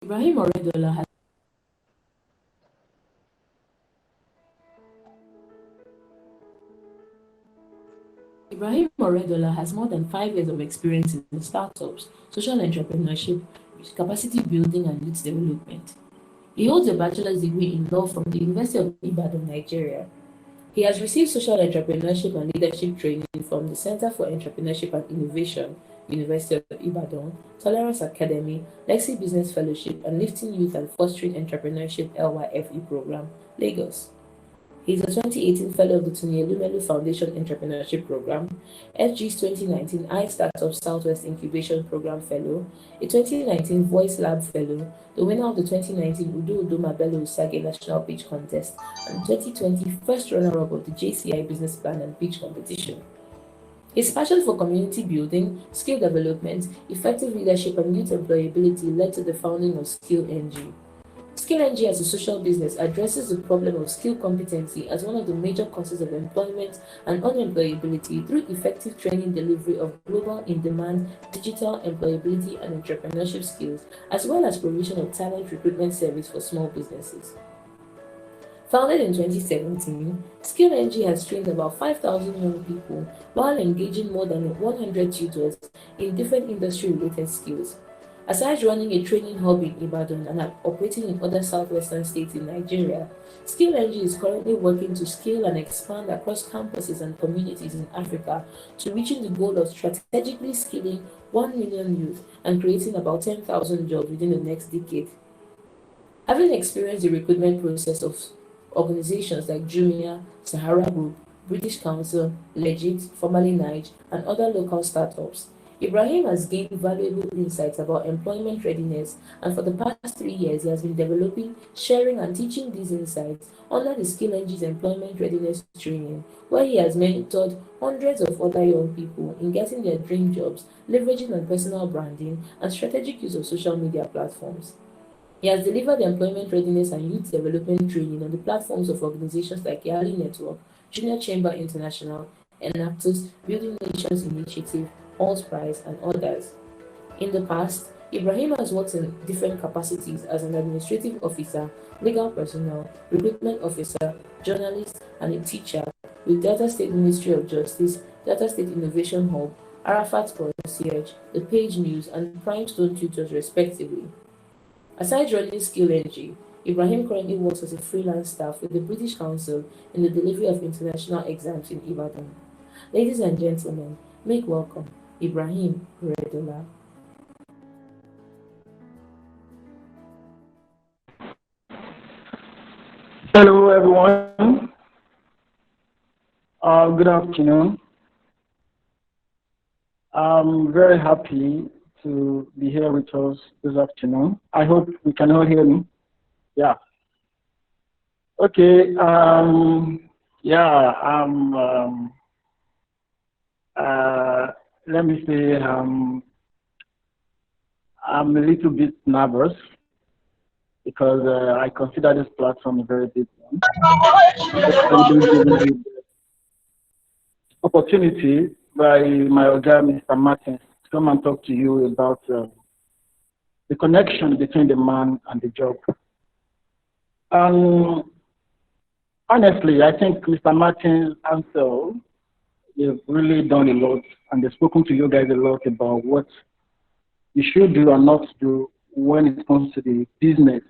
Ibrahim Oredola has Ibrahim Oredola has more than 5 years of experience in startups, social entrepreneurship, capacity building, and youth development. He holds a bachelor's degree in law from the University of Ibadan, Nigeria. He has received social entrepreneurship and leadership training from the Center for Entrepreneurship and Innovation, University of Ibadan, Tolerance Academy, Lexi Business Fellowship, and Lifting Youth and Fostering Entrepreneurship LYFE program, Lagos. He is a 2018 Fellow of the Tony Elumelu Foundation Entrepreneurship Program, FG's 2019 iStartup Southwest Incubation Program Fellow, a 2019 Voice Lab Fellow, the winner of the 2019 Udo Udoma Bello Usage National Pitch Contest, and 2020 first runner-up of the JCI Business Plan and Pitch Competition. His passion for community building, skill development, effective leadership, and youth employability led to the founding of SkillNG. SkillNG as a social business addresses the problem of skill competency as one of the major causes of employment and unemployability through effective training delivery of global in-demand digital employability and entrepreneurship skills, as well as provision of talent recruitment service for small businesses. Founded in 2017, SkillNG has trained about 5,000 young people while engaging more than 100 tutors in different industry-related skills. Aside running a training hub in Ibadan and operating in other southwestern states in Nigeria, SkillNG is currently working to scale and expand across campuses and communities in Africa to reaching the goal of strategically skilling 1 million youth and creating about 10,000 jobs within the next decade. Having experienced the recruitment process of organizations like Jumia, Sahara Group, British Council, Legit, formerly Nige, and other local startups, Ibrahim has gained valuable insights about employment readiness, and for the past 3 years, he has been developing, sharing, and teaching these insights under the SkillNG's Employment Readiness Training, where he has mentored hundreds of other young people in getting their dream jobs, leveraging on personal branding and strategic use of social media platforms. He has delivered employment readiness and youth development training on the platforms of organizations like Yali Network, Junior Chamber International, Enactus, Building Nations Initiative, Allspice, and others. In the past, Ibrahim has worked in different capacities as an administrative officer, legal personnel, recruitment officer, journalist, and a teacher with Delta State Ministry of Justice, Delta State Innovation Hub, Arafat Concierge, The Page News, and Prime Stone Tutors, respectively. Aside running SkillNG, Ibrahim currently works as a freelance staff with the British Council in the delivery of international exams in Ibadan. Ladies and gentlemen, make welcome Ibrahim Oredola. Hello, everyone. Good afternoon. I'm very happy to be here with us this afternoon. I hope you can all hear me. Yeah. Okay. Yeah. Let me say, I'm a little bit nervous because I consider this platform a very big one. Especially given the opportunity by my Oga, Mr. Martin, to come and talk to you about the connection between the man and the job. Honestly, I think Mr. Martin's answer has really done a lot, and they've spoken to you guys a lot about what you should do and not do when it comes to the business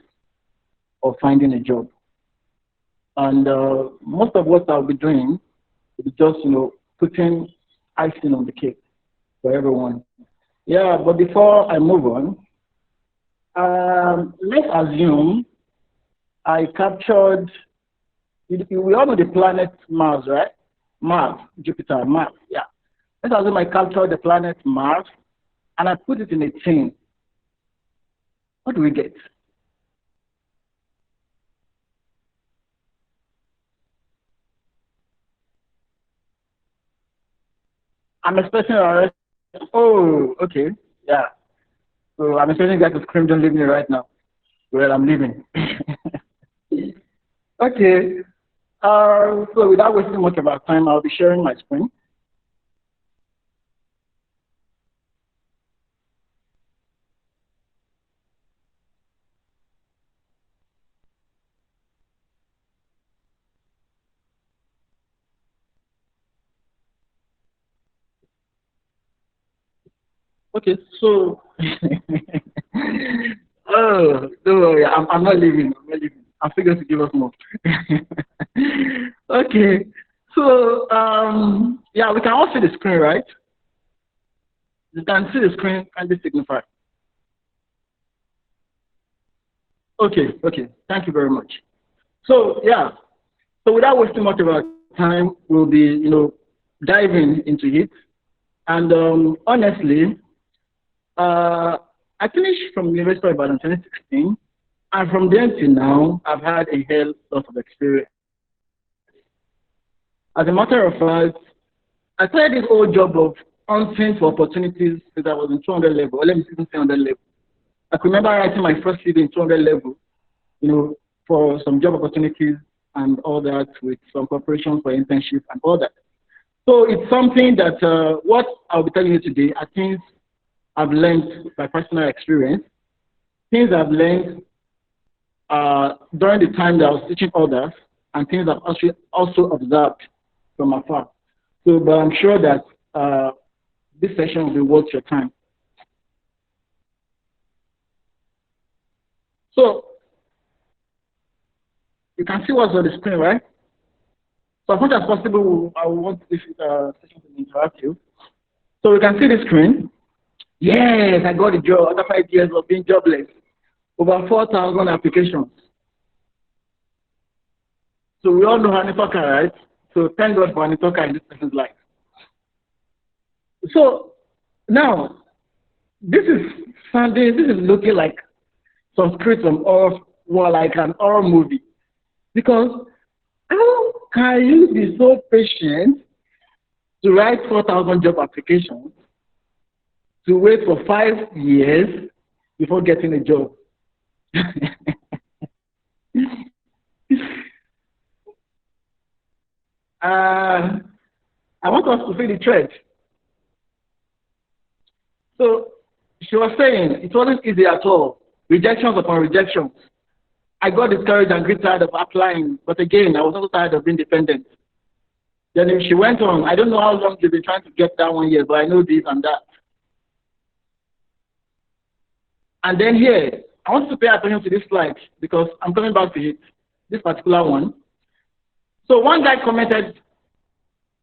of finding a job. And most of what I'll be doing is just, putting icing on the cake for everyone. Yeah, but before I move on, let's assume I captured, we all know the planet Mars, right? Mars, Jupiter, Mars, yeah. Let's assume I captured the planet Mars and I put it in a tin. What do we get? I'm expecting a rest. Oh, okay, yeah. So I'm expecting you guys to scream, don't leave me right now. Well, I'm leaving. Okay. So without wasting much of our time, I'll be sharing my screen. Okay, so oh, don't worry, I'm not leaving. I'm not leaving. I'm still going to give us more. Okay, so yeah, we can all see the screen, right? You can see the screen and the signify. Okay, okay. Thank you very much. So yeah, so without wasting much of our time, we'll be diving into it. And honestly, I finished from University of Ibadan 2016, and from then to now, I've had a hell lot of experience. As a matter of fact, I started this whole job of hunting for opportunities since I was in 200 level, or let me say 300 level. I can remember writing my first CV in 200 level, for some job opportunities and all that with some corporations for internship and all that. So it's something that what I'll be telling you today are things I've learned by personal experience, things I've learned during the time that I was teaching others, and things I've also observed from afar. So, but I'm sure that this session will be worth your time. So, you can see what's on the screen, right? So, as much as possible, I want this session to be interactive. So, you can see the screen. Yes, I got a job after 5 years of being jobless. Over 4,000 applications. So, we all know Anitoka, right? So, thank God for Anitoka in this person's life. So, now, this is looking like some script from like an horror movie. Because how can you be so patient to write 4,000 job applications, to wait for 5 years before getting a job? I want us to see the thread. So she was saying it wasn't easy at all. Rejections upon rejections. I got discouraged and grew tired of applying, but again, I was also tired of being dependent. Then she went on. I don't know how long you've been trying to get that 1 year, but I know this and that. And then here, I want to pay attention to this slide because I'm coming back to it, this particular one. So one guy commented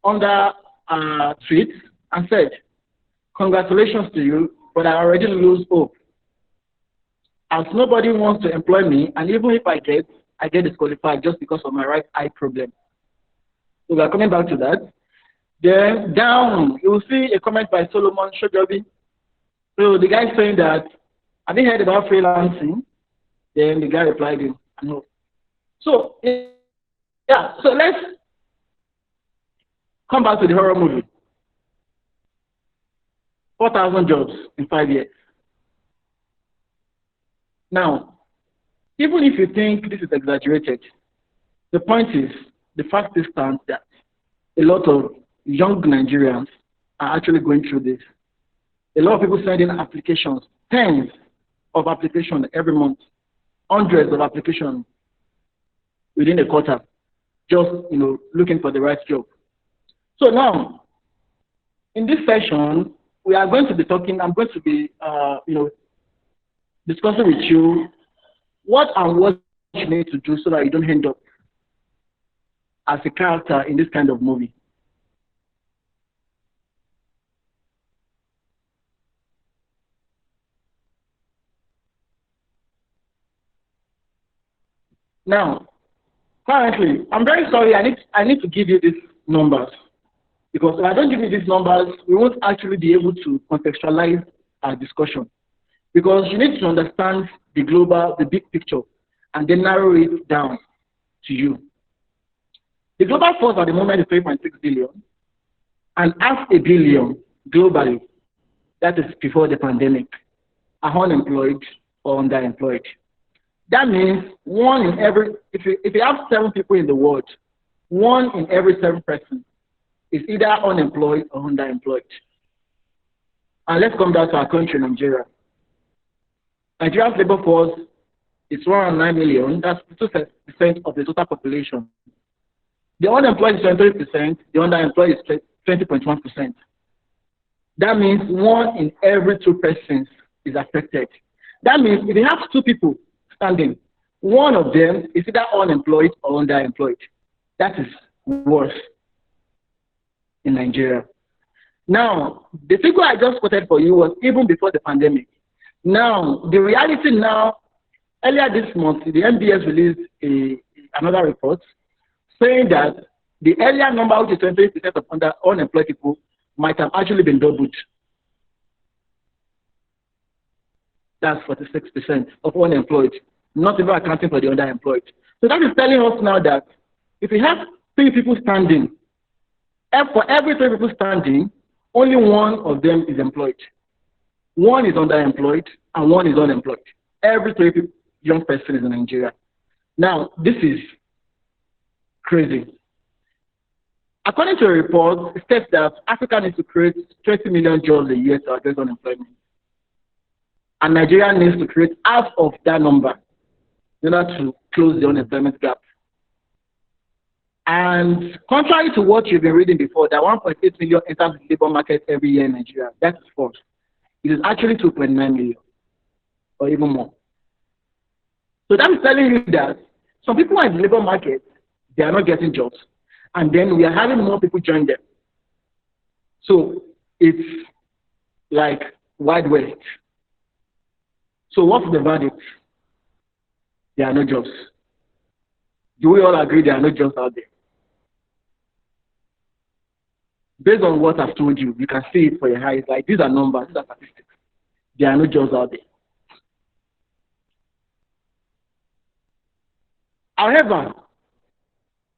on the tweet and said, "Congratulations to you, but I already lose hope. As nobody wants to employ me, and even if I get disqualified just because of my right eye problem." So we are coming back to that. Then down, you will see a comment by Solomon Shojobi. So the guy saying that, "Have you heard about freelancing?" Then the guy replied, "No." So yeah, so let's come back to the horror movie. 4,000 jobs in 5 years. Now, even if you think this is exaggerated, the point is, the fact is that a lot of young Nigerians are actually going through this. A lot of people send in applications, tens of applications every month, hundreds of applications within a quarter, just looking for the right job. So now, in this session, we are going to be talking. I'm going to be, discussing with you what you need to do so that you don't end up as a character in this kind of movie. Now, currently, I'm very sorry. I need to give you these numbers because if I don't give you these numbers, we won't actually be able to contextualize our discussion. Because you need to understand the big picture, and then narrow it down to you. The global force at the moment is 3.6 billion, and 500 million globally, that is before the pandemic, are unemployed or underemployed. That means if you have 7 people in the world, 1 in every 7 persons is either unemployed or underemployed. And let's come back to our country, Nigeria. Nigeria's labor force is 109 million, that's 2% of the total population. The unemployed is 23%, the underemployed is 20.1%. That means 1 in every 2 persons is affected. That means if you have 2 people standing, one of them is either unemployed or underemployed. That is worse in Nigeria. Now, the figure I just quoted for you was even before the pandemic. Now, the reality now, earlier this month, the MBS released another report saying that the earlier number, which is 28% of unemployed people, might have actually been doubled. That's 46% of unemployed, not even accounting for the underemployed. So that is telling us now that if we have 3 people standing, for every 3 people standing, only 1 of them is employed. 1 is underemployed and 1 is unemployed. Every 3 people, young person is in Nigeria. Now, this is crazy. According to a report, it states that Africa needs to create 20 million jobs a year to address unemployment. And Nigeria needs to create half of that number in order to close the unemployment gap. And contrary to what you've been reading before, that 1.8 million enters the labor market every year in Nigeria, that is false. It is actually 2.9 million or even more. So that is telling you that some people are in the labor market, they are not getting jobs. And then we are having more people join them. So it's like Wild West. So what's the verdict? There are no jobs. Do we all agree there are no jobs out there? Based on what I've told you, you can see it for your eyes. Like, these are numbers, these are statistics. There are no jobs out there. However,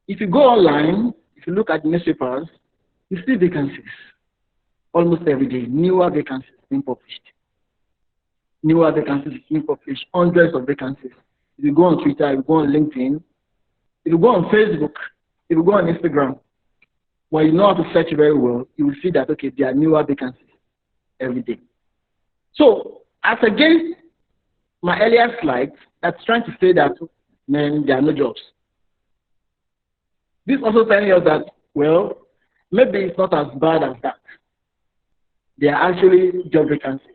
if you go online, if you look at newspapers, you see vacancies almost every day. Newer vacancies being published. Newer vacancies being published. Hundreds of vacancies. If you go on Twitter, if you go on LinkedIn, if you go on Facebook, if you go on Instagram, when you know how to search very well, you will see that, okay, there are newer vacancies every day. So, as against my earlier slides, that's trying to say that, man, there are no jobs. This also telling us that, well, maybe it's not as bad as that. There are actually job vacancies.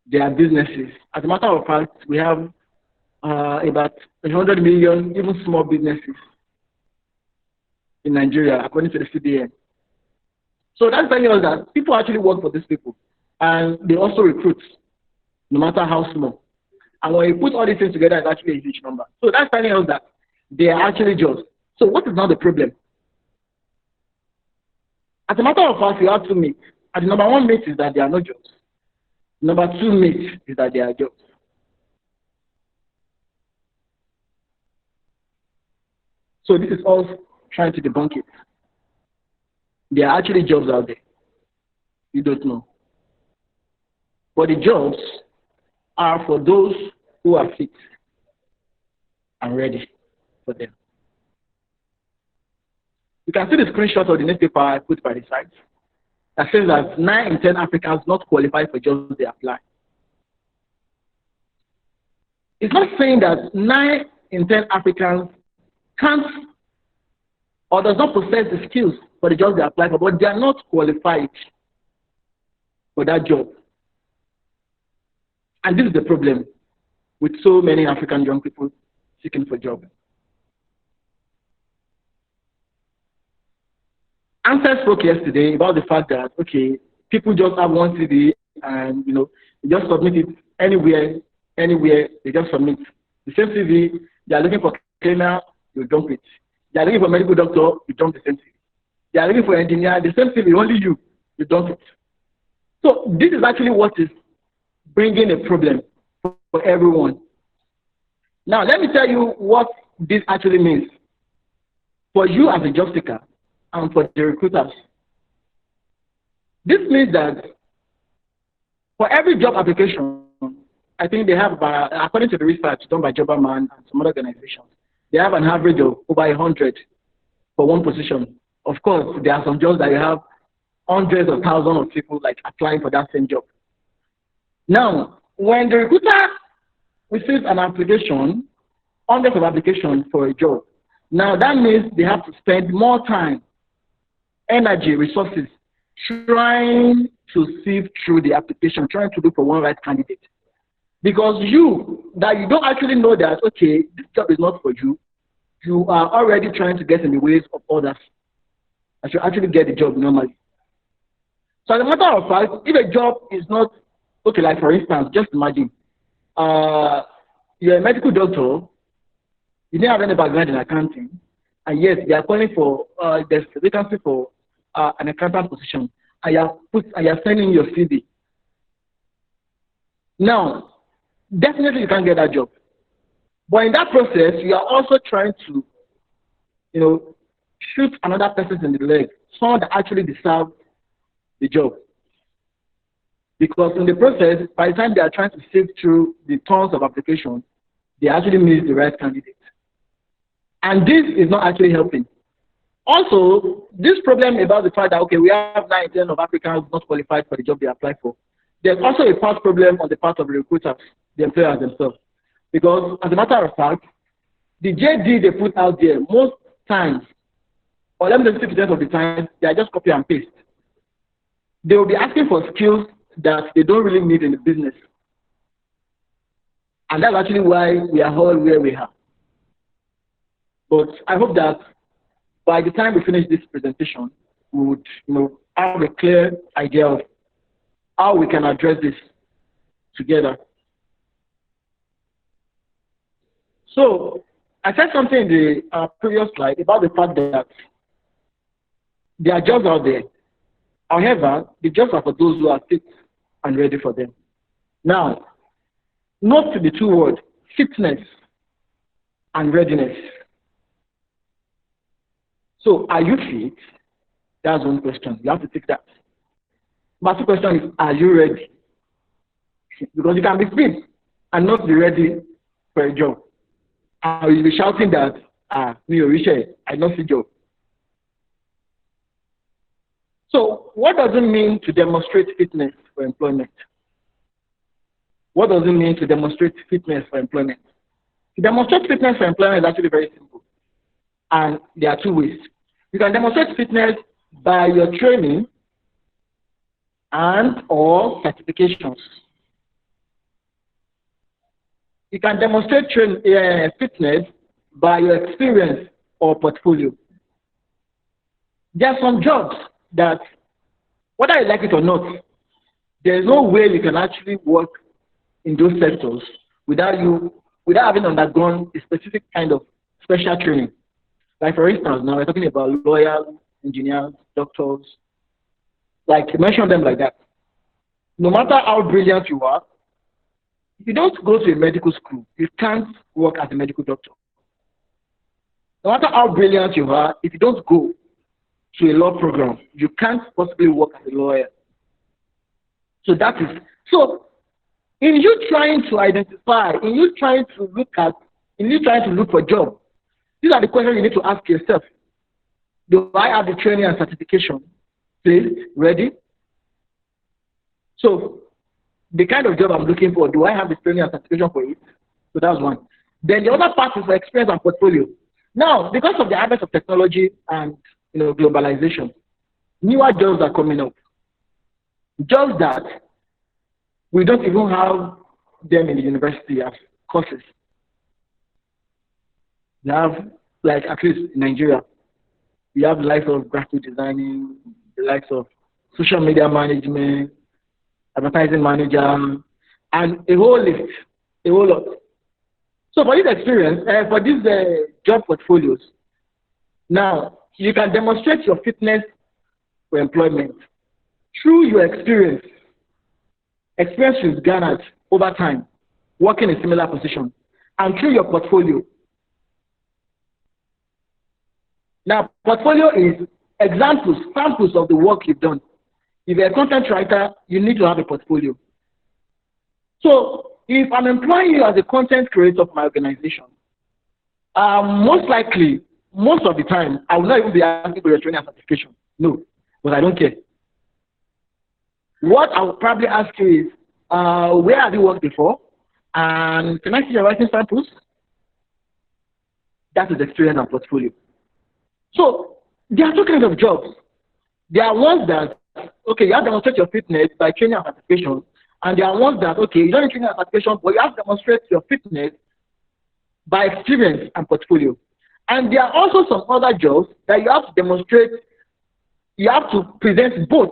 There are businesses. As a matter of fact, we have about 100 million, even small businesses in Nigeria, according to the CBN. So that's telling us that people actually work for these people, and they also recruit, no matter how small. And when you put all these things together, it's actually a huge number. So that's telling us that there are actually jobs. So what is now the problem? As a matter of fact, we have 2 myths. And the number 1 myth is that there are no jobs. Number 2 myth is that there are jobs. So this is all trying to debunk it. There are actually jobs out there. You don't know. But the jobs are for those who are fit and ready for them. You can see the screenshot of the newspaper I put by the side that says that 9 in 10 Africans not qualified for jobs they apply. It's not saying that 9 in 10 Africans can't or does not possess the skills for the jobs they apply for, but they are not qualified for that job. And this is the problem with so many African young people seeking for jobs. Answer spoke yesterday about the fact that, okay, people just have one CV and, they just submit it anywhere, they just submit. The same CV, they are looking for cleaner, you dump it. They are looking for medical doctor, you dump the same CV. They are looking for engineer, the same CV, only you dump it. So this is actually what is bringing a problem for everyone. Now, let me tell you what this actually means for you as a job seeker and for the recruiters. This means that for every job application, I think they have, according to the research done by Jobberman and some other organizations, they have an average of over 100 for one position. Of course, there are some jobs that you have hundreds of thousands of people like applying for that same job. Now, when the recruiter receives an application, hundreds of applications for a job, now that means they have to spend more time, energy, resources trying to sift through the application, trying to look for one right candidate. Because you don't actually know that, okay, this job is not for you. You are already trying to get in the ways of others that should actually get the job normally. So as a matter of fact, if a job is not, okay, like for instance, just imagine, you're a medical doctor, you didn't have any background in accounting, and yes, they are calling for, there's a vacancy for an accountant position, and you're sending your CV. Now, definitely you can't get that job. But in that process, you are also trying to, shoot another person in the leg, someone that actually deserves the job. Because in the process, by the time they are trying to sift through the tons of applications, they actually miss the right candidate. And this is not actually helping. Also, this problem about the fact that, okay, we have 9 of Africans not qualified for the job they apply for. There's also a part problem on the part of the recruiters, the employers themselves. Because as a matter of fact, the JD they put out there, most times, or let me say 50% of the time, they are just copy and paste. They will be asking for skills that they don't really need in the business. And that's actually why we are all where we are. But I hope that by the time we finish this presentation, we would have a clear idea of how we can address this together. So I said something in the previous slide about the fact that there are jobs out there. However, the jobs are for those who are fit and ready for them. Now, note the two words, fitness and readiness. So, are you fit? That's one question. You have to take that. My second question is, are you ready? Because you can be fit and not be ready for a job. And you'll be shouting that, I don't see job. So, what does it mean to demonstrate fitness for employment? What does it mean to demonstrate fitness for employment? To demonstrate fitness for employment is actually very simple. And there are two ways. You can demonstrate fitness by your training and or certifications. You can demonstrate fitness by your experience or portfolio. There are some jobs that, whether you like it or not, there is no way you can actually work in those sectors without having undergone a specific kind of special training. Like for instance, now we're talking about lawyers, engineers, doctors, like mention them like that. No matter how brilliant you are, if you don't go to a medical school, you can't work as a medical doctor. No matter how brilliant you are, if you don't go to a law program, you can't possibly work as a lawyer. So in you trying to identify, in you trying to look for a job, these are the questions you need to ask yourself. Do I have the training and certification placed, ready? So the kind of job I'm looking for, do I have the training and certification for it? So that's one. Then the other part is for experience and portfolio. Now, because of the advent of technology and globalization, newer jobs are coming up. Jobs that we don't even have them in the university as courses. We have, like at least in Nigeria, we have the likes of graphic designing, the likes of social media management, advertising manager, and a whole list, a whole lot. So for this experience, for these job portfolios, now you can demonstrate your fitness for employment through your experience you've garnered over time, working in similar positions, and through your portfolio. Now, portfolio is samples of the work you've done. If you're a content writer, you need to have a portfolio. So, if I'm employing you as a content creator for my organization, most likely, most of the time, I will not even be asking for your training and certification. No, but I don't care. What I will probably ask you is, where have you worked before? And can I see your writing samples? That is experience and portfolio. So there are two kinds of jobs. There are ones that okay, you have to demonstrate your fitness by training and certification. And there are ones that, okay, you don't need training and certification, but you have to demonstrate your fitness by experience and portfolio. And there are also some other jobs that you have to demonstrate, you have to present both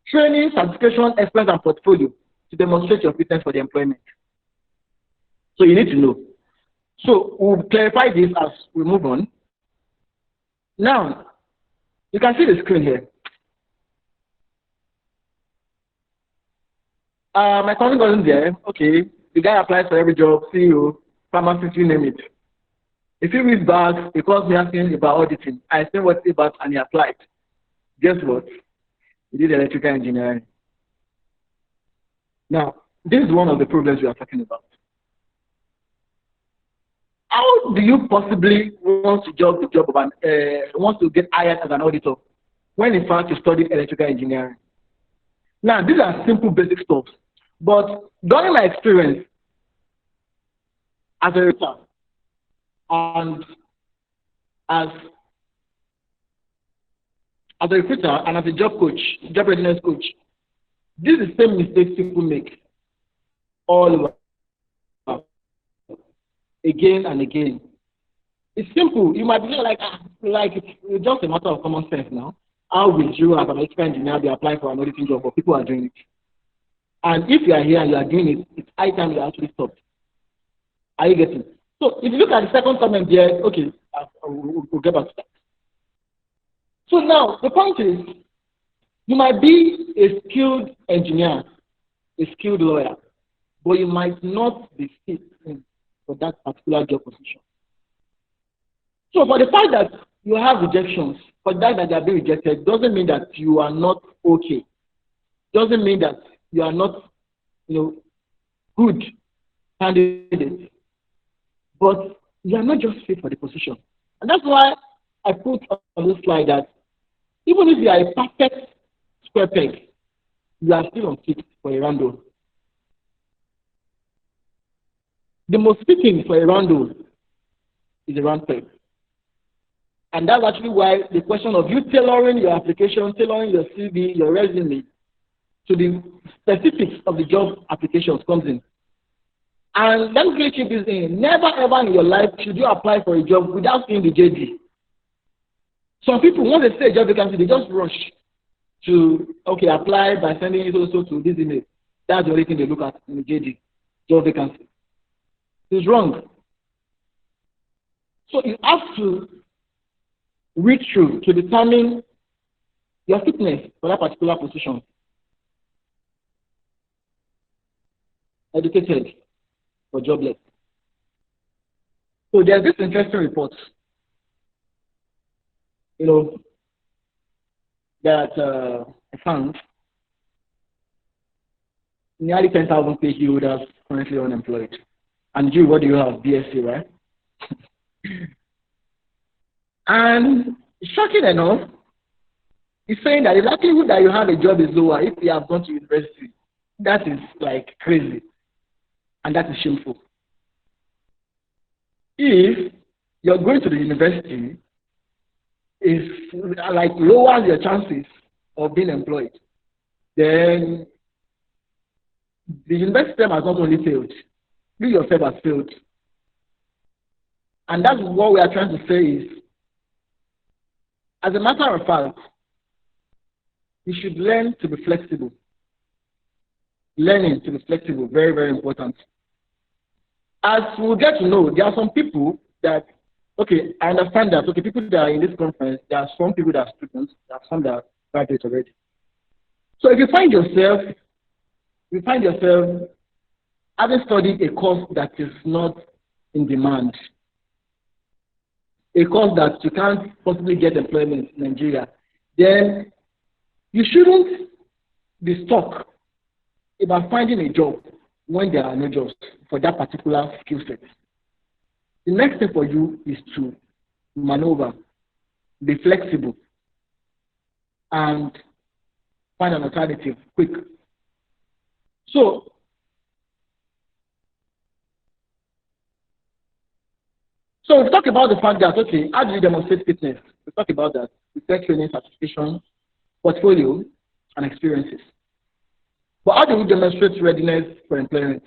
training, certification, experience, and portfolio to demonstrate your fitness for the employment. So you need to know. So we'll clarify this as we move on. Now, you can see the screen here. My colleague wasn't there. Okay, the guy applies for every job, CEO, pharmacist, you name it. A few weeks back, he called me asking about auditing. I explained what it's about and he applied. Guess what? He did electrical engineering. Now, this is one of the problems we are talking about. How do you possibly want to want to get hired as an auditor when in fact you studied electrical engineering? Now, these are simple basic stuff, but during my experience as a recruiter and as a recruiter and as a job coach, job readiness coach, this is the same mistake people make all over, again and again. It's simple. You might be like it's just a matter of common sense now. How will you, as an electrical engineer, be applying for an auditing job, but people are doing it? And if you are here and you are doing it, it's high time you actually stop. Are you getting? So if you look at the second comment there, okay, we'll get back to that. So now the point is, you might be a skilled engineer, a skilled lawyer, but you might not be fit for that particular job position. So for the fact that you have rejections, for that you are being rejected, doesn't mean that you are not okay. Doesn't mean that you are not, good candidate. But you are not just fit for the position. And that's why I put on this slide that even if you are a perfect square peg, you are still unfit for a round hole. The most fitting for a round hole is a round peg. And that's actually why the question of you tailoring your application, tailoring your CV, your resume to the specifics of the job applications comes in. And let me clear this in. Never ever in your life should you apply for a job without seeing the JD. Some people, when they say a job vacancy, they just rush to, apply by sending it also to this email. That's the only thing they look at in the JD, job vacancy. It's wrong. So you have to read through to determine your fitness for that particular position. Educated or jobless. So there's this interesting report, that I found nearly 10,000 PhD holders currently unemployed. And you, what do you have? BSc, right? And shocking enough, it's saying that the likelihood that you have a job is lower if you have gone to university. That is like crazy. And that is shameful. If you're going to the university, is like lowers your chances of being employed, then the university system has not only failed, you yourself has failed. And that's what we are trying to say is, as a matter of fact, you should learn to be flexible. Learning to be flexible, very, very important. As we'll get to know, there are some people that, I understand that, people that are in this conference, there are some people that are students, there are some that are graduates already. So if you find yourself having studied a course that is not in demand, a course that you can't possibly get employment in Nigeria, then you shouldn't be stuck about finding a job when there are no jobs for that particular skill set. The next step for you is to maneuver, be flexible, and find an alternative quick. So, we talk about the fact that, how do you demonstrate fitness? We talk about that. We take training, certification, portfolio, and experiences. But how do we demonstrate readiness for employment?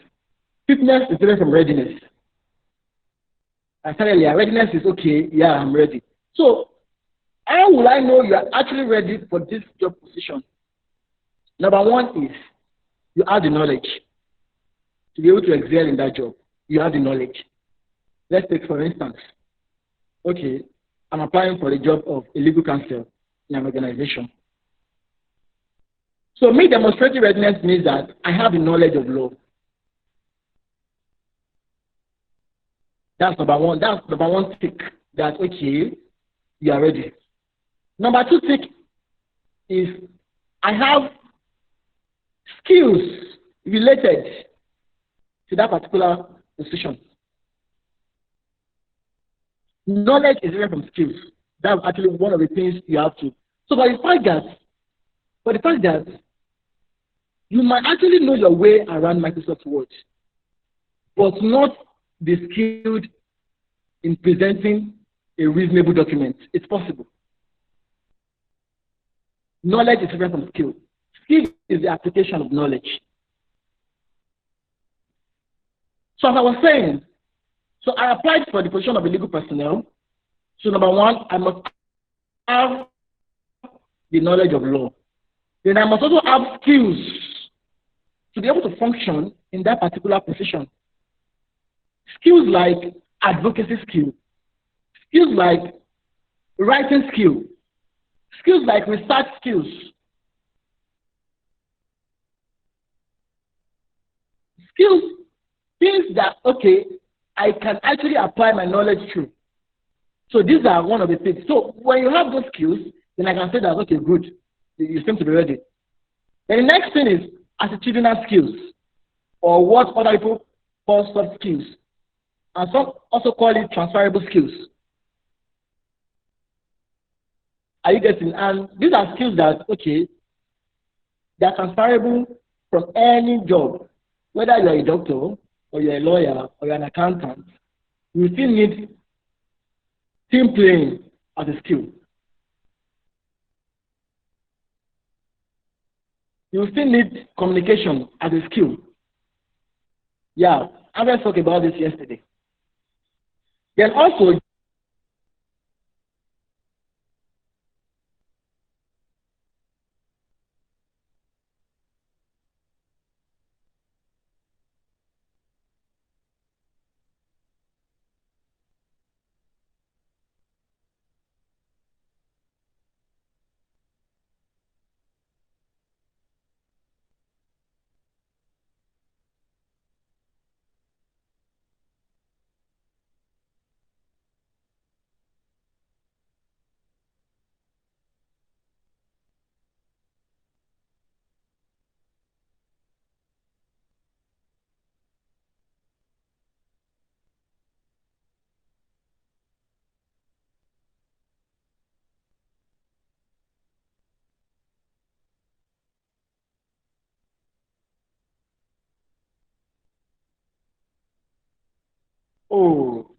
Fitness is different from readiness. I said earlier, readiness is okay, yeah, I'm ready. So how will I know you are actually ready for this job position? Number one is you have the knowledge to be able to excel in that job. You have the knowledge. Let's take, for instance, okay, I'm applying for the job of a legal counsel in an organization. So me demonstrating readiness means that I have the knowledge of law. That's number one. That's number one tick that, okay, you are ready. Number two tick is I have skills related to that particular position. Knowledge is different from skills. That's actually one of the things you have to. So for the fact that you might actually know your way around Microsoft Word, but not be skilled in presenting a reasonable document. It's possible. Knowledge is different from skill. Skill is the application of knowledge. So as I was saying, so I applied for the position of a legal personnel. So number one, I must have the knowledge of law. Then I must also have skills to be able to function in that particular position. Skills like advocacy skill, skills like writing skill, skills like research skills. Skills, things that, okay, I can actually apply my knowledge to. So these are one of the things. So when you have those skills, then I can say that, okay, good, you seem to be ready. Then the next thing is attitudinal skills, or what other people call soft skills. And some also call it transferable skills. Are you getting? And these are skills that, okay, they are transferable from any job. Whether you're a doctor, or you're a lawyer, or you're an accountant, you still need team playing as a skill. You still need communication as a skill. Yeah, I was talking about this yesterday. Then also, oh,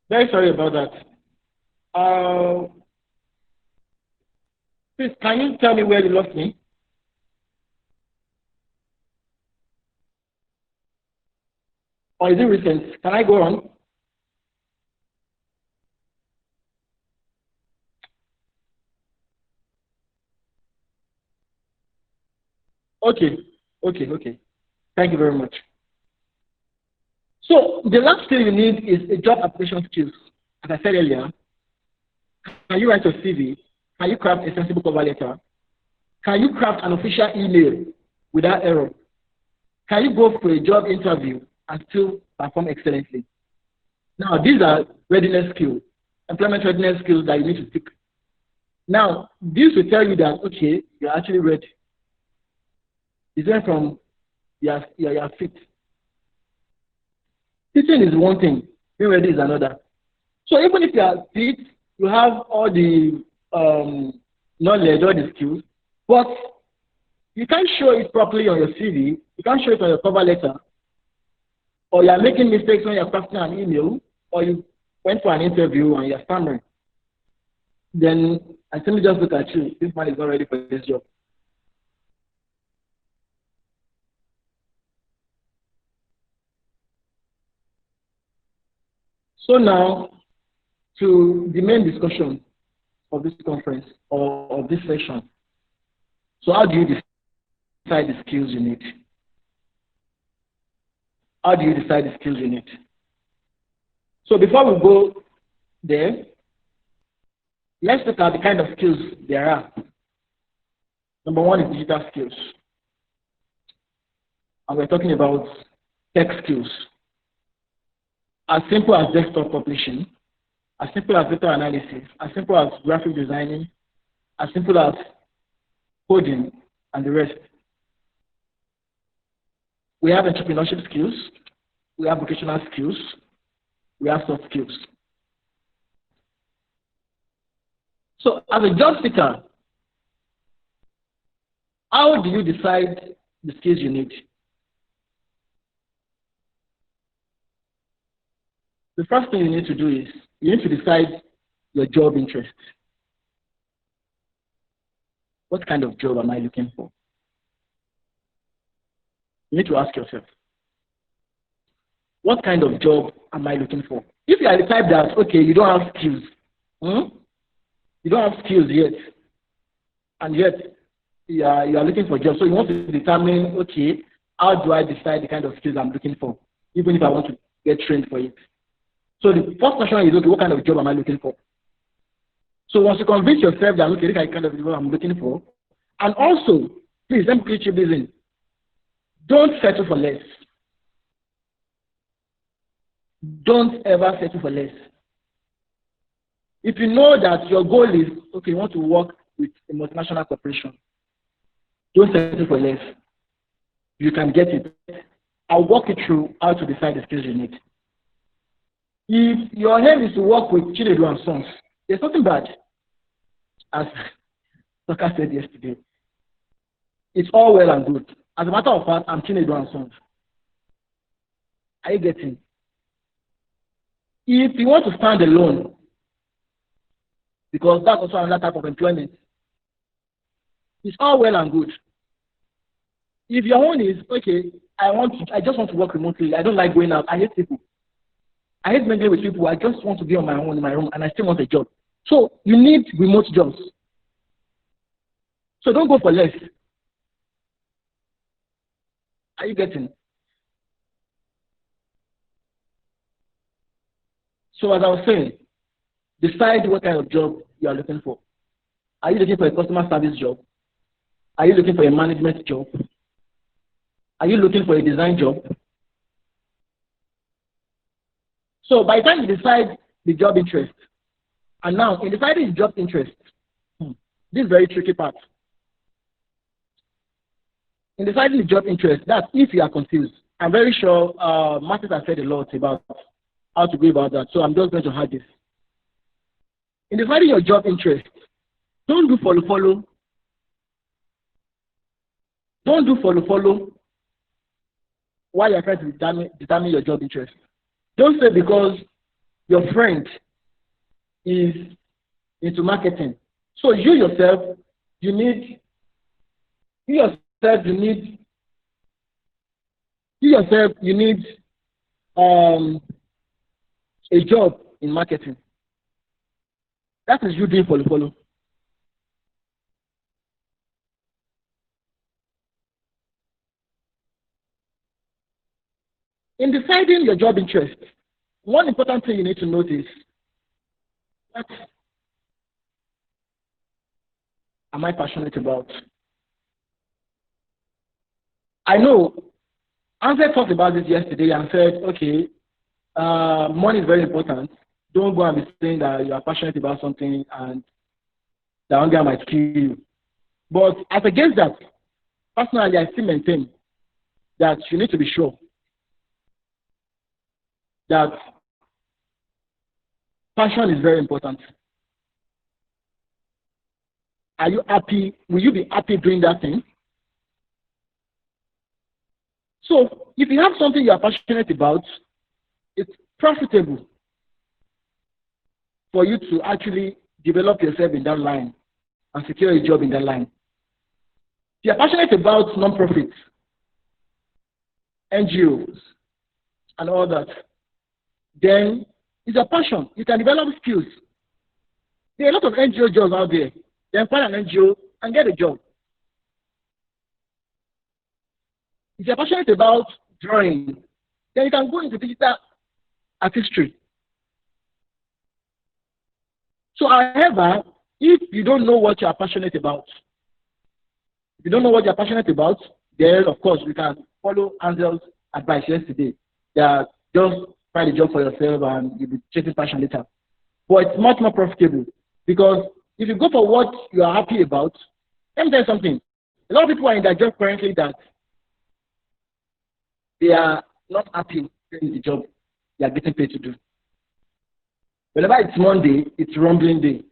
very sorry about that. Please, can you tell me where you lost me? Or is it recent? Can I go on? Okay, okay. Thank you very much. So the last skill you need is a job application skills. As I said earlier, can you write your CV? Can you craft a sensible cover letter? Can you craft an official email without error? Can you go for a job interview and still perform excellently? Now, these are readiness skills, employment readiness skills that you need to pick. Now, this will tell you that, okay, you're actually ready. It's different from your fit. Teaching is one thing, being ready is another. So even if you are fit, you have all the knowledge, all the skills, but you can't show it properly on your CV, you can't show it on your cover letter, or you are making mistakes when you're crafting an email, or went for an interview and you're stammering, then I simply just look at you. This man is not ready for this job. So now, to the main discussion of this conference or of this session. So how do you decide the skills you need? How do you decide the skills you need? So before we go there, let's look at the kind of skills there are. Number one is digital skills. And we're talking about tech skills. As simple as desktop publishing, as simple as data analysis, as simple as graphic designing, as simple as coding, and the rest. We have entrepreneurship skills, we have vocational skills, we have soft skills. So as a job seeker, how do you decide the skills you need? The first thing you need to do is you need to decide your job interest. What kind of job am I looking for? You need to ask yourself, what kind of job am I looking for? If you are the type that, okay, you don't have skills, you don't have skills yet, and yet you are looking for a job, so you want to determine, okay, how do I decide the kind of skills I'm looking for, even if I want to get trained for it? So the first question is, okay, what kind of job am I looking for? So once you convince yourself that, okay, this is the kind of job I'm looking for, and also, please, let me put you this in. Don't settle for less. Don't ever settle for less. If you know that your goal is, okay, you want to work with a multinational corporation, don't settle for less. You can get it. I'll walk you through how to decide the skills you need. If your aim is to work with Youlead and Sons, there's nothing bad. As Saka said yesterday, it's all well and good. As a matter of fact, I'm Youlead and Sons. Are you getting? If you want to stand alone, because that's also another type of employment, it's all well and good. If your own is, okay, I just want to work remotely. I don't like going out. I hate people. I hate mingling with people. I just want to be on my own in my room, and I still want a job. So you need remote jobs. So don't go for less. Are you getting? So as I was saying, decide what kind of job you are looking for. Are you looking for a customer service job? Are you looking for a management job? Are you looking for a design job? So by the time you decide the job interest, and now in deciding the job interest, this is very tricky part. In deciding the job interest, that's if you are confused. I'm very sure Martin has said a lot about how to go about that, so I'm just going to add this. In deciding your job interest, don't do follow. Don't do follow while you're trying to determine your job interest. Don't say because your friend is into marketing. So you yourself, you need a job in marketing. That is you doing follow. In deciding your job interest, one important thing you need to notice, what am I passionate about? I know Anze talked about this yesterday and said, okay, money is very important. Don't go and be saying that you are passionate about something and the hunger might kill you. But as against that, personally, I still maintain that you need to be sure that passion is very important. Are you happy? Will you be happy doing that thing? So if you have something you are passionate about, it's profitable. for you to actually develop yourself in that line and secure a job in that line. If you're passionate about non-profits, NGOs, and all that, then it's a passion. You can develop skills. There are a lot of NGO jobs out there. Then find an NGO and get a job. If you're passionate about drawing, then you can go into digital artistry. So, however, if you don't know what you're passionate about, then of course you can follow Angel's advice yesterday. That just find a job for yourself and you'll be chasing passion later. But it's much more profitable because if you go for what you are happy about, let me tell you something. A lot of people are in their job currently that they are not happy doing the job they are getting paid to do. Whenever it's Monday, it's rumbling day.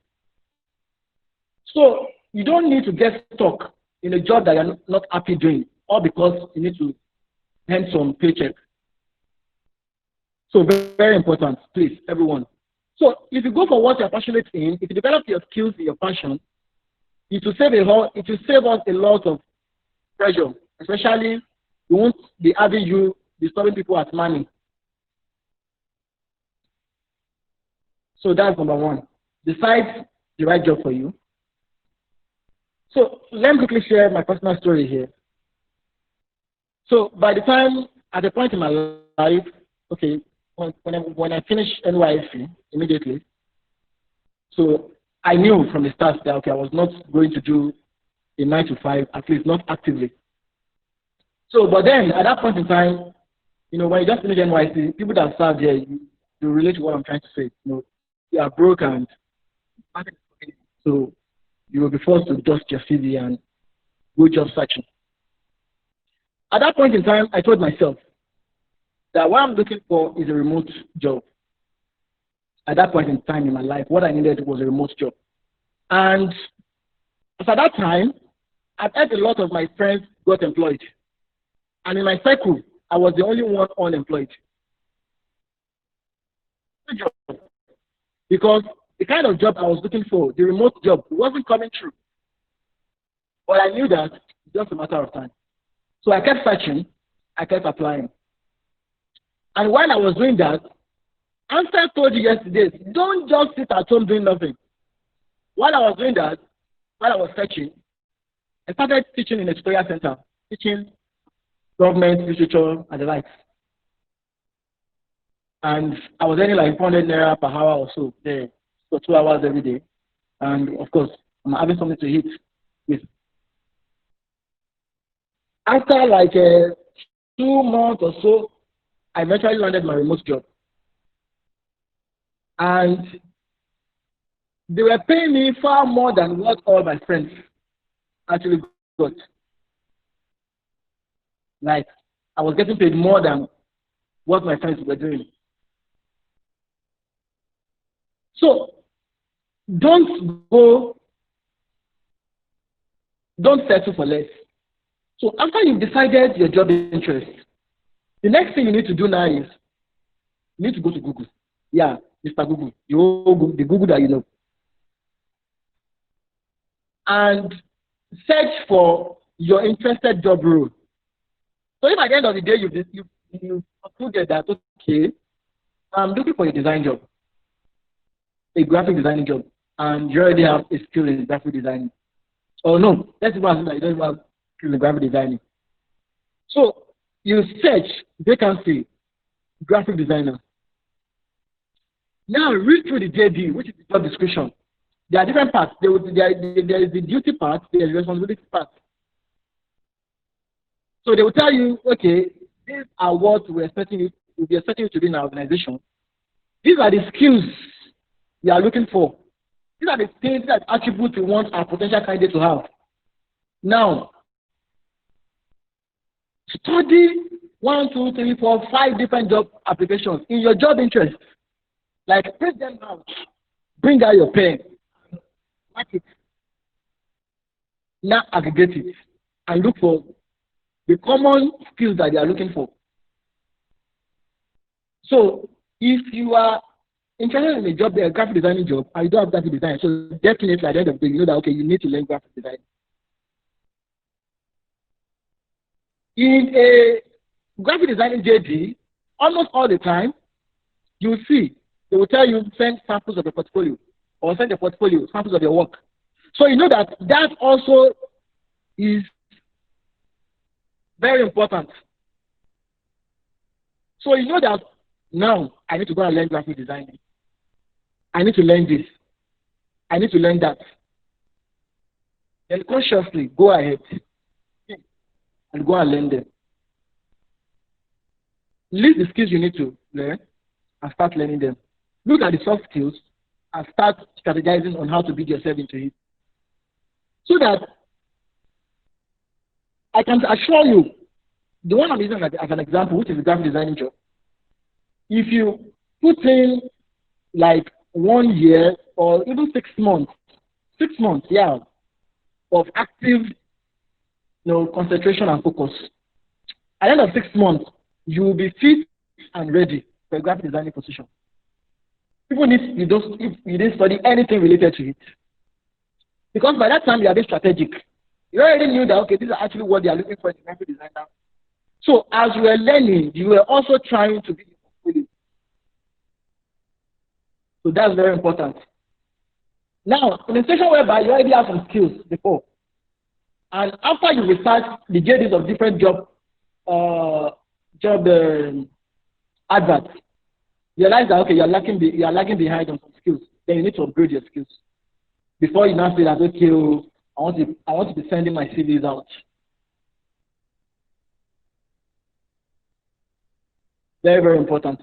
So you don't need to get stuck in a job that you're not happy doing, all because you need to earn some paycheck. So very, very important, please, everyone. So if you go for what you're passionate in, if you develop your skills in your passion, it will save us a lot of pressure, especially we won't be having you disturbing people at money. So that's number one. Decide the right job for you. So let me quickly share my personal story here. So by the time, at a point in my life, okay, when I finished NYSC immediately, so I knew from the start that, okay, I was not going to do a 9 to 5, at least not actively. So, but then at that point in time, when you just finish NYSC, people that serve there, you relate to what I'm trying to say. You are broke and so you will be forced to dust your CV and go job searching. At that point in time, I told myself that what I'm looking for is a remote job. At that point in time in my life, what I needed was a remote job. And at that time, I've had a lot of my friends got employed. And in my circle, I was the only one unemployed. Because the kind of job I was looking for, the remote job, wasn't coming true. But I knew that it's just a matter of time. So I kept searching, I kept applying. And while I was doing that, Ansel told you yesterday, don't just sit at home doing nothing. While I was doing that, while I was searching, I started teaching in a tutorial center, teaching government, literature, and the like. And I was earning like 400 naira per hour or so there for 2 hours every day. And of course, I'm having something to eat with. After like 2 months or so, I eventually landed my remote job. And they were paying me far more than what all my friends actually got. Like, I was getting paid more than what my friends were doing. So, don't settle for less. So, after you've decided your job interest, the next thing you need to do now is you need to go to Google. Yeah, Mr. Google, the Google that you know. And search for your interested job role. So if at the end of the day you concluded that, okay, I'm looking for a design job, a graphic designing job, and you already have a skill in graphic designing. Oh no, let's assume that you don't have skill in graphic designing. So you search vacancy, graphic designer. Now read through the JD, which is the job description. There are different parts. There is the duty part, there is the responsibility part. So they will tell you, okay, these are what we're expecting you to be in our organization. These are the skills we are looking for. These are the things, that attributes we want our potential candidate to have. Now, study 1, 2, 3, 4, 5 different job applications in your job interest. Like, print them out. Bring out your pen. Mark it. Now aggregate it and look for the common skills that they are looking for. So if you are interested in a job, a graphic designing job, and you don't have graphic design, so definitely at the end of the day, you know that okay, you need to learn graphic design. In a graphic designing JD, almost all the time, you will see they will tell you send samples of your portfolio or send your portfolio samples of your work. So you know that that also is very important. So you know that now I need to go and learn graphic design. I need to learn this. I need to learn that. Then consciously go ahead and go and learn them. List the skills you need to learn and start learning them. Look at the soft skills and start strategizing on how to build yourself into it. So that I can assure you, the one I'm using as an example, which is the graphic designing job, if you put in like 1 year or even 6 months, yeah, of active concentration and focus, at the end of 6 months, you will be fit and ready for a graphic designing position. People need you don't if you didn't study anything related to it. Because by that time you are being strategic. You already knew that okay, these are actually what they are looking for in a graphic designer. So as you were learning, you were also trying to be with it. So that's very important. Now, in a situation whereby you already have some skills before, and after you research the JDs of different job adverts, you realize that okay, you are lagging behind on some skills. Then you need to upgrade your skills before you now say that okay, I want to be sending my CVs out. Very, very important.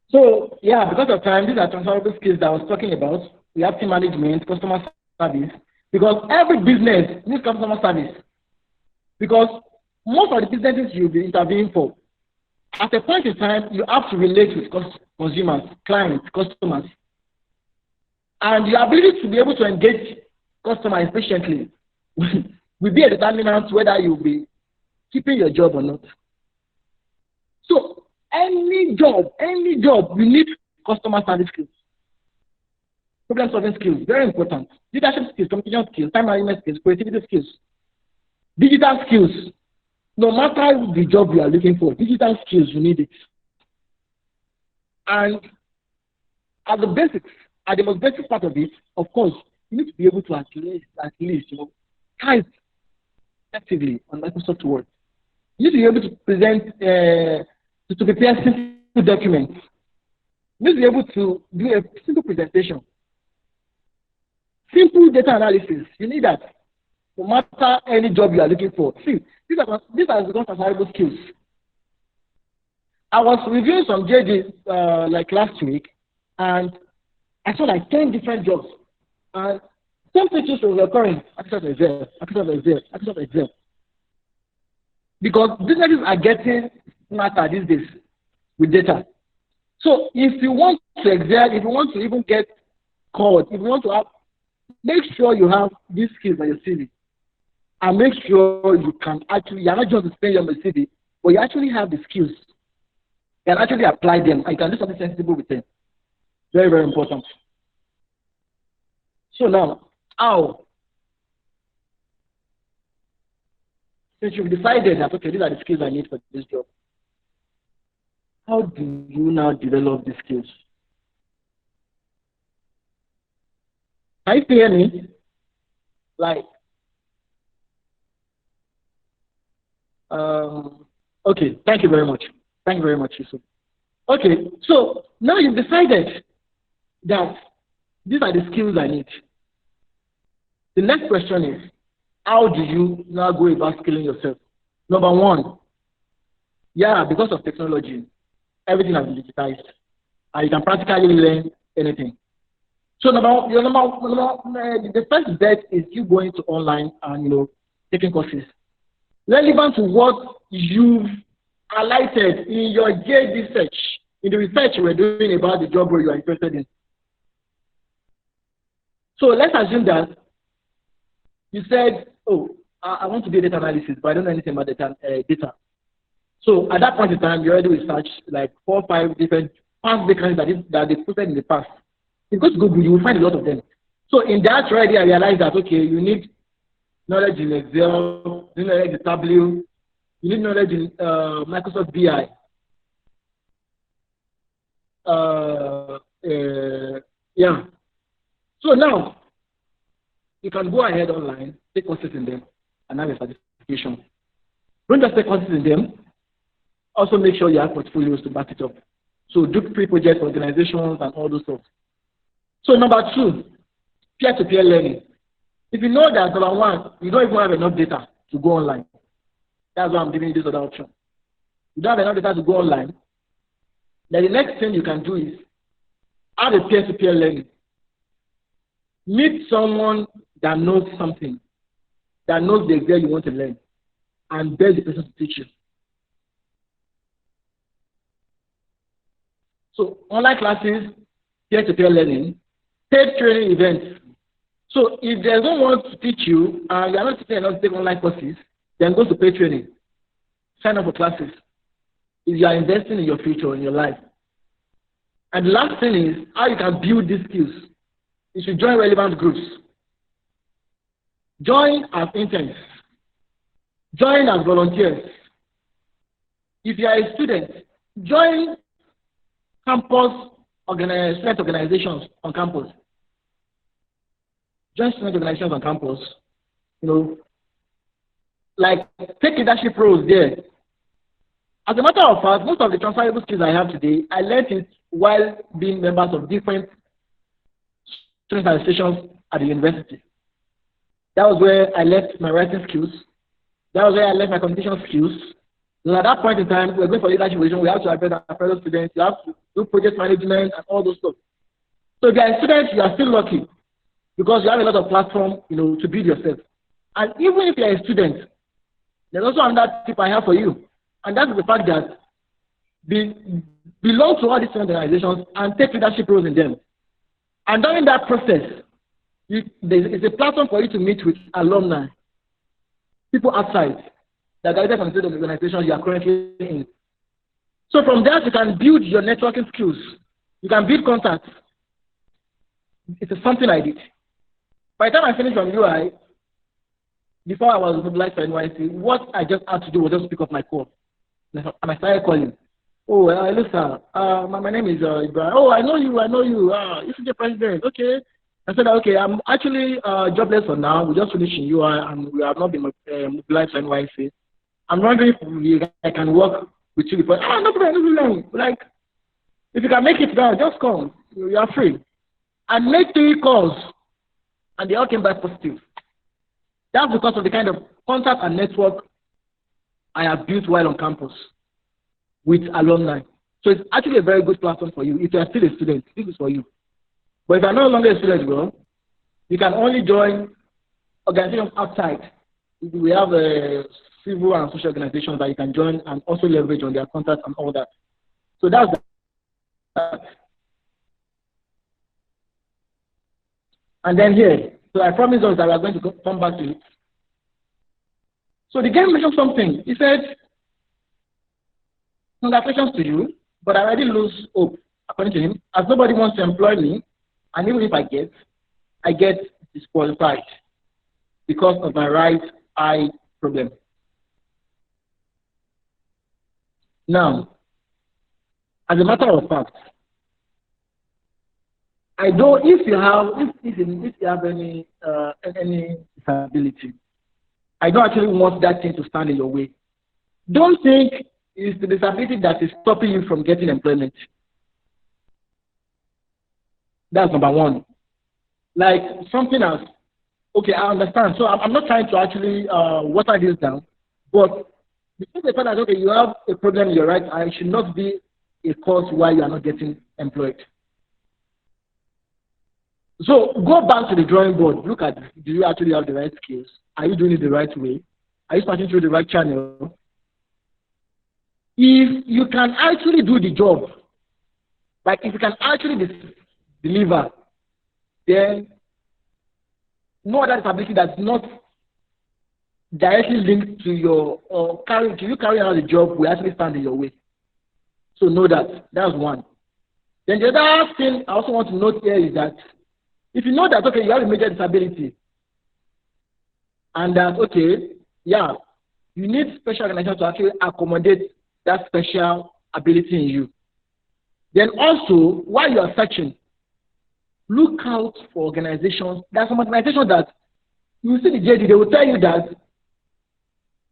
So yeah, because of time, these are transferable skills that I was talking about. We have team management, customer service, because every business needs customer service. Because most of the businesses you'll be interviewing for, at a point in time, you have to relate with consumers, clients, customers. And your ability to be able to engage customers efficiently will be a determinant whether you'll be keeping your job or not. So any job, you need customer service skills, problem solving skills, very important. Leadership skills, communication skills, time management skills, creativity skills, digital skills. No matter the job you are looking for, digital skills, you need it. And at the basics, at the most basic part of it, of course, you need to be able to at least type effectively on Microsoft Word. You need to be able to present, to prepare simple documents. You need to be able to do a simple presentation. Simple data analysis, you need that. No matter any job you are looking for. See, these are become transferable skills. I was reviewing some JDs like last week, and I saw like 10 different jobs. And some features were occurring. Because businesses are getting smarter these days with data. So if you want to excel, if you want to even get called, if you want to have, make sure you have these skills on your CV. And make sure you can actually, you're not just displaying on the CV, but you actually have the skills. You can actually apply them, and you can do something sensible with them. Very, very important. So now, how? Since you've decided that, okay, these are the skills I need for this job, how do you now develop the skills? Can you hear me? Like, okay, thank you very much. Thank you very much, Yusuf. Okay, so now you've decided that these are the skills I need. The next question is, how do you now go about skilling yourself? Number one, yeah, because of technology, everything has been digitized, and you can practically learn anything. So the first bet is you going to online and taking courses relevant to what you've highlighted in your JD search, in the research you were doing about the job role you are interested in. So let's assume that you said, oh, I want to do data analysis, but I don't know anything about data. So at that point in time, you already research like 4 or 5 different past vacancies that they posted in the past. If you go to Google, you will find a lot of them. So in that already, I realized that, okay, you need knowledge in Excel, you need knowledge in Tableau, you need knowledge in Microsoft BI. Yeah. So now, you can go ahead online, take courses in them, and have a certification. Don't just take courses in them, also make sure you have portfolios to back it up. So do pre-project organizations and all those stuff. So number 2, peer-to-peer learning. If you know that, number 1, you don't even have enough data to go online. That's why I'm giving you this other option. You don't have enough data to go online. Then the next thing you can do is have a peer-to-peer learning. Meet someone that knows something, that knows the Excel you want to learn, and beg the person to teach you. So online classes, peer-to-peer learning, paid training events. So if there's no one to teach you and you're not teaching enough to take online courses, then go to paid training. Sign up for classes. If you are investing in your future, in your life. And the last thing is how you can build these skills. You should join relevant groups. Join as interns. Join as volunteers. If you are a student, join campus student organizations on campus. Join student organizations on campus. You know, like take leadership roles there. As a matter of fact, most of the transferable skills I have today, I learned it while being members of different student associations at the university. That was where I left my writing skills. That was where I left my communication skills. And at that point in time, we were going for leadership position. We have to address our fellow students. You have to do project management and all those stuff. So if you are a student, you are still lucky because you have a lot of platform, you know, to build yourself. And even if you are a student, there's also another tip I have for you, and that's the fact that belong to all these organizations and take leadership roles in them. And during that process, it's a platform for you to meet with alumni, people outside that are from the organizations you are currently in. So from there, you can build your networking skills. You can build contacts. It's something I did. By the time I finished from UI, before I was mobilized for NYC, what I just had to do was just pick up my call. And I started calling. Oh, hello, sir. My name is Ibrahim. Oh, I know you. This is the president. Okay. I said, okay, I'm actually jobless for now. We just finished in UI and we have not been mobilized for NYC. I'm wondering if I can work with you before. No problem. Like, if you can make it down, just come. You are free. And make 3 calls. And they all came back positive. That's because of the kind of contact and network I have built while on campus with alumni. So it's actually a very good platform for you. If you are still a student, this is for you. But if you are no longer a student, bro, you can only join organizations outside. We have civil and social organizations that you can join and also leverage on their contacts and all that. So that's that. And then here, so I promised us that we are going to come back to it. So the guy mentioned something. He said, congratulations to you, but I already lose hope, according to him, as nobody wants to employ me, and even if I get disqualified because of my right eye problem. Now, as a matter of fact, I don't. If you have any disability, I don't actually want that thing to stand in your way. Don't think it's the disability that is stopping you from getting employment. That's number 1. Like something else. Okay, I understand. So I'm not trying to actually water this down, but because the fact that okay, you have a problem in your right eye should not be a cause why you are not getting employed. So go back to the drawing board. Look at, do you actually have the right skills? Are you doing it the right way? Are you starting through the right channel? If you can actually do the job, like if you can actually deliver, then no other disability that's not directly linked to your to you carrying out the job will actually stand in your way. So know that. That's one. Then the other thing I also want to note here is that if you know that, okay, you have a major disability, and that, okay, yeah, you need special organization to actually accommodate that special ability in you. Then also, while you are searching, look out for organizations. There are some organizations that you will see the JD, they will tell you that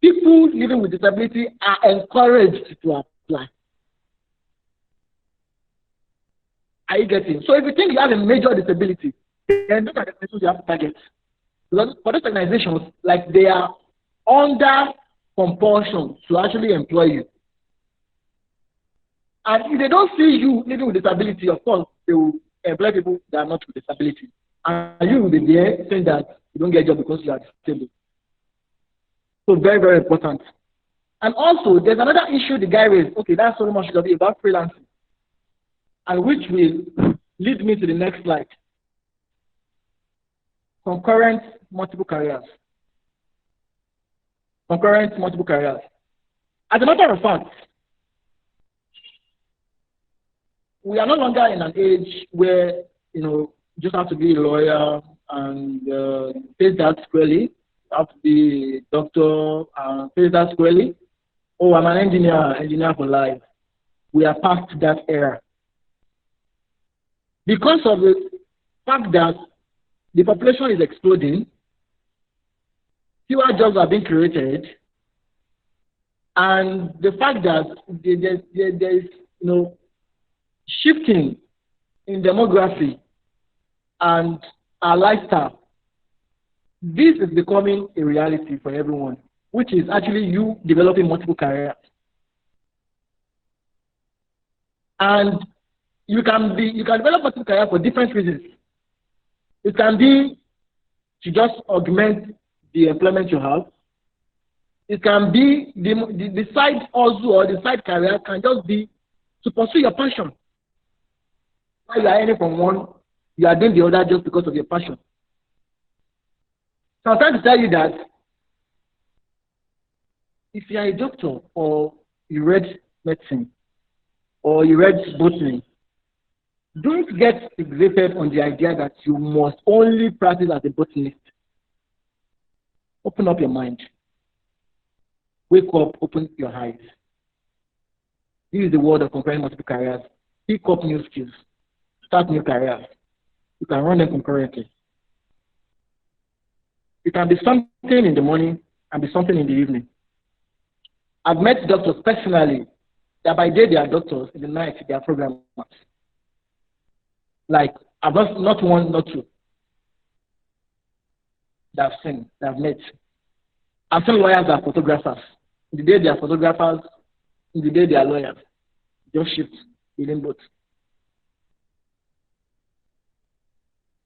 people living with disability are encouraged to apply. Are you getting? So if you think you have a major disability, then those are the organizations you have to target. Because for those organizations, like, they are under compulsion to actually employ you. And if they don't see you living with disability, of course, they will employ people that are not with disability. And you will be there saying that you don't get a job because you are disabled. So very, very important. And also, there's another issue the guy raised. Okay, that's so much about freelancing. And which will lead me to the next slide. Concurrent multiple careers. Concurrent multiple careers. As a matter of fact, we are no longer in an age where, you just have to be a lawyer and face that squarely. You have to be a doctor and face that squarely. Oh, I'm an engineer for life. We are past that era. Because of the fact that the population is exploding, fewer jobs are being created, and the fact that there is shifting in demography and our lifestyle, this is becoming a reality for everyone, which is actually you developing multiple careers. And you can develop multiple careers for different reasons. It can be to just augment the employment you have. It can be the side hustle or the side career can just be to pursue your passion. While you are earning from one, you are doing the other just because of your passion. So I'm trying to tell you that if you are a doctor or you read medicine or you read botany, don't get fixated on the idea that you must only practice as a botanist. Open up your mind. Wake up, open your eyes. Use the word of concurrent multiple careers. Pick up new skills. Start new careers. You can run them concurrently. It can be something in the morning and be something in the evening. I've met doctors personally that by day they are doctors, in the night they are programmers. Like, I've not one, not two that I've seen, that I've met. I've seen lawyers that are photographers. In the day they are photographers, in the day they are lawyers. Just shift within both.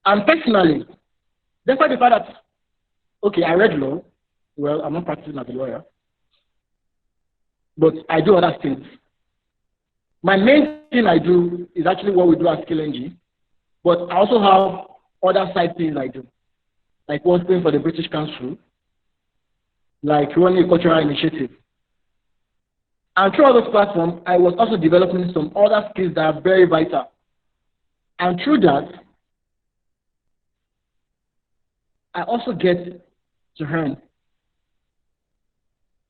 And personally, despite the fact that, okay, I read law, well, I'm not practicing as a lawyer, but I do other things. My main thing I do is actually what we do at SkillNG, but I also have other side things I do, like working for the British Council, like running a cultural initiative. And through all those platforms, I was also developing some other skills that are very vital. And through that, I also get to earn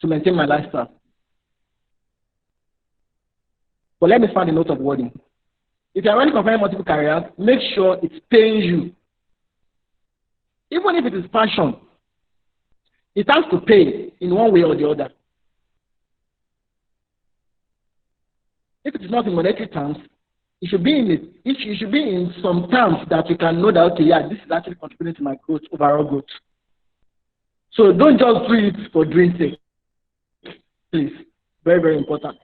to maintain my lifestyle. But let me find a note of wording. If you're running concurrent multiple careers, make sure it's paying you. Even if it is passion, it has to pay in one way or the other. If it is not in monetary terms, it should be in some terms that you can know that, okay, yeah, this is actually contributing to my growth, overall growth. So don't just do it for doing sake. Please. Very, very important.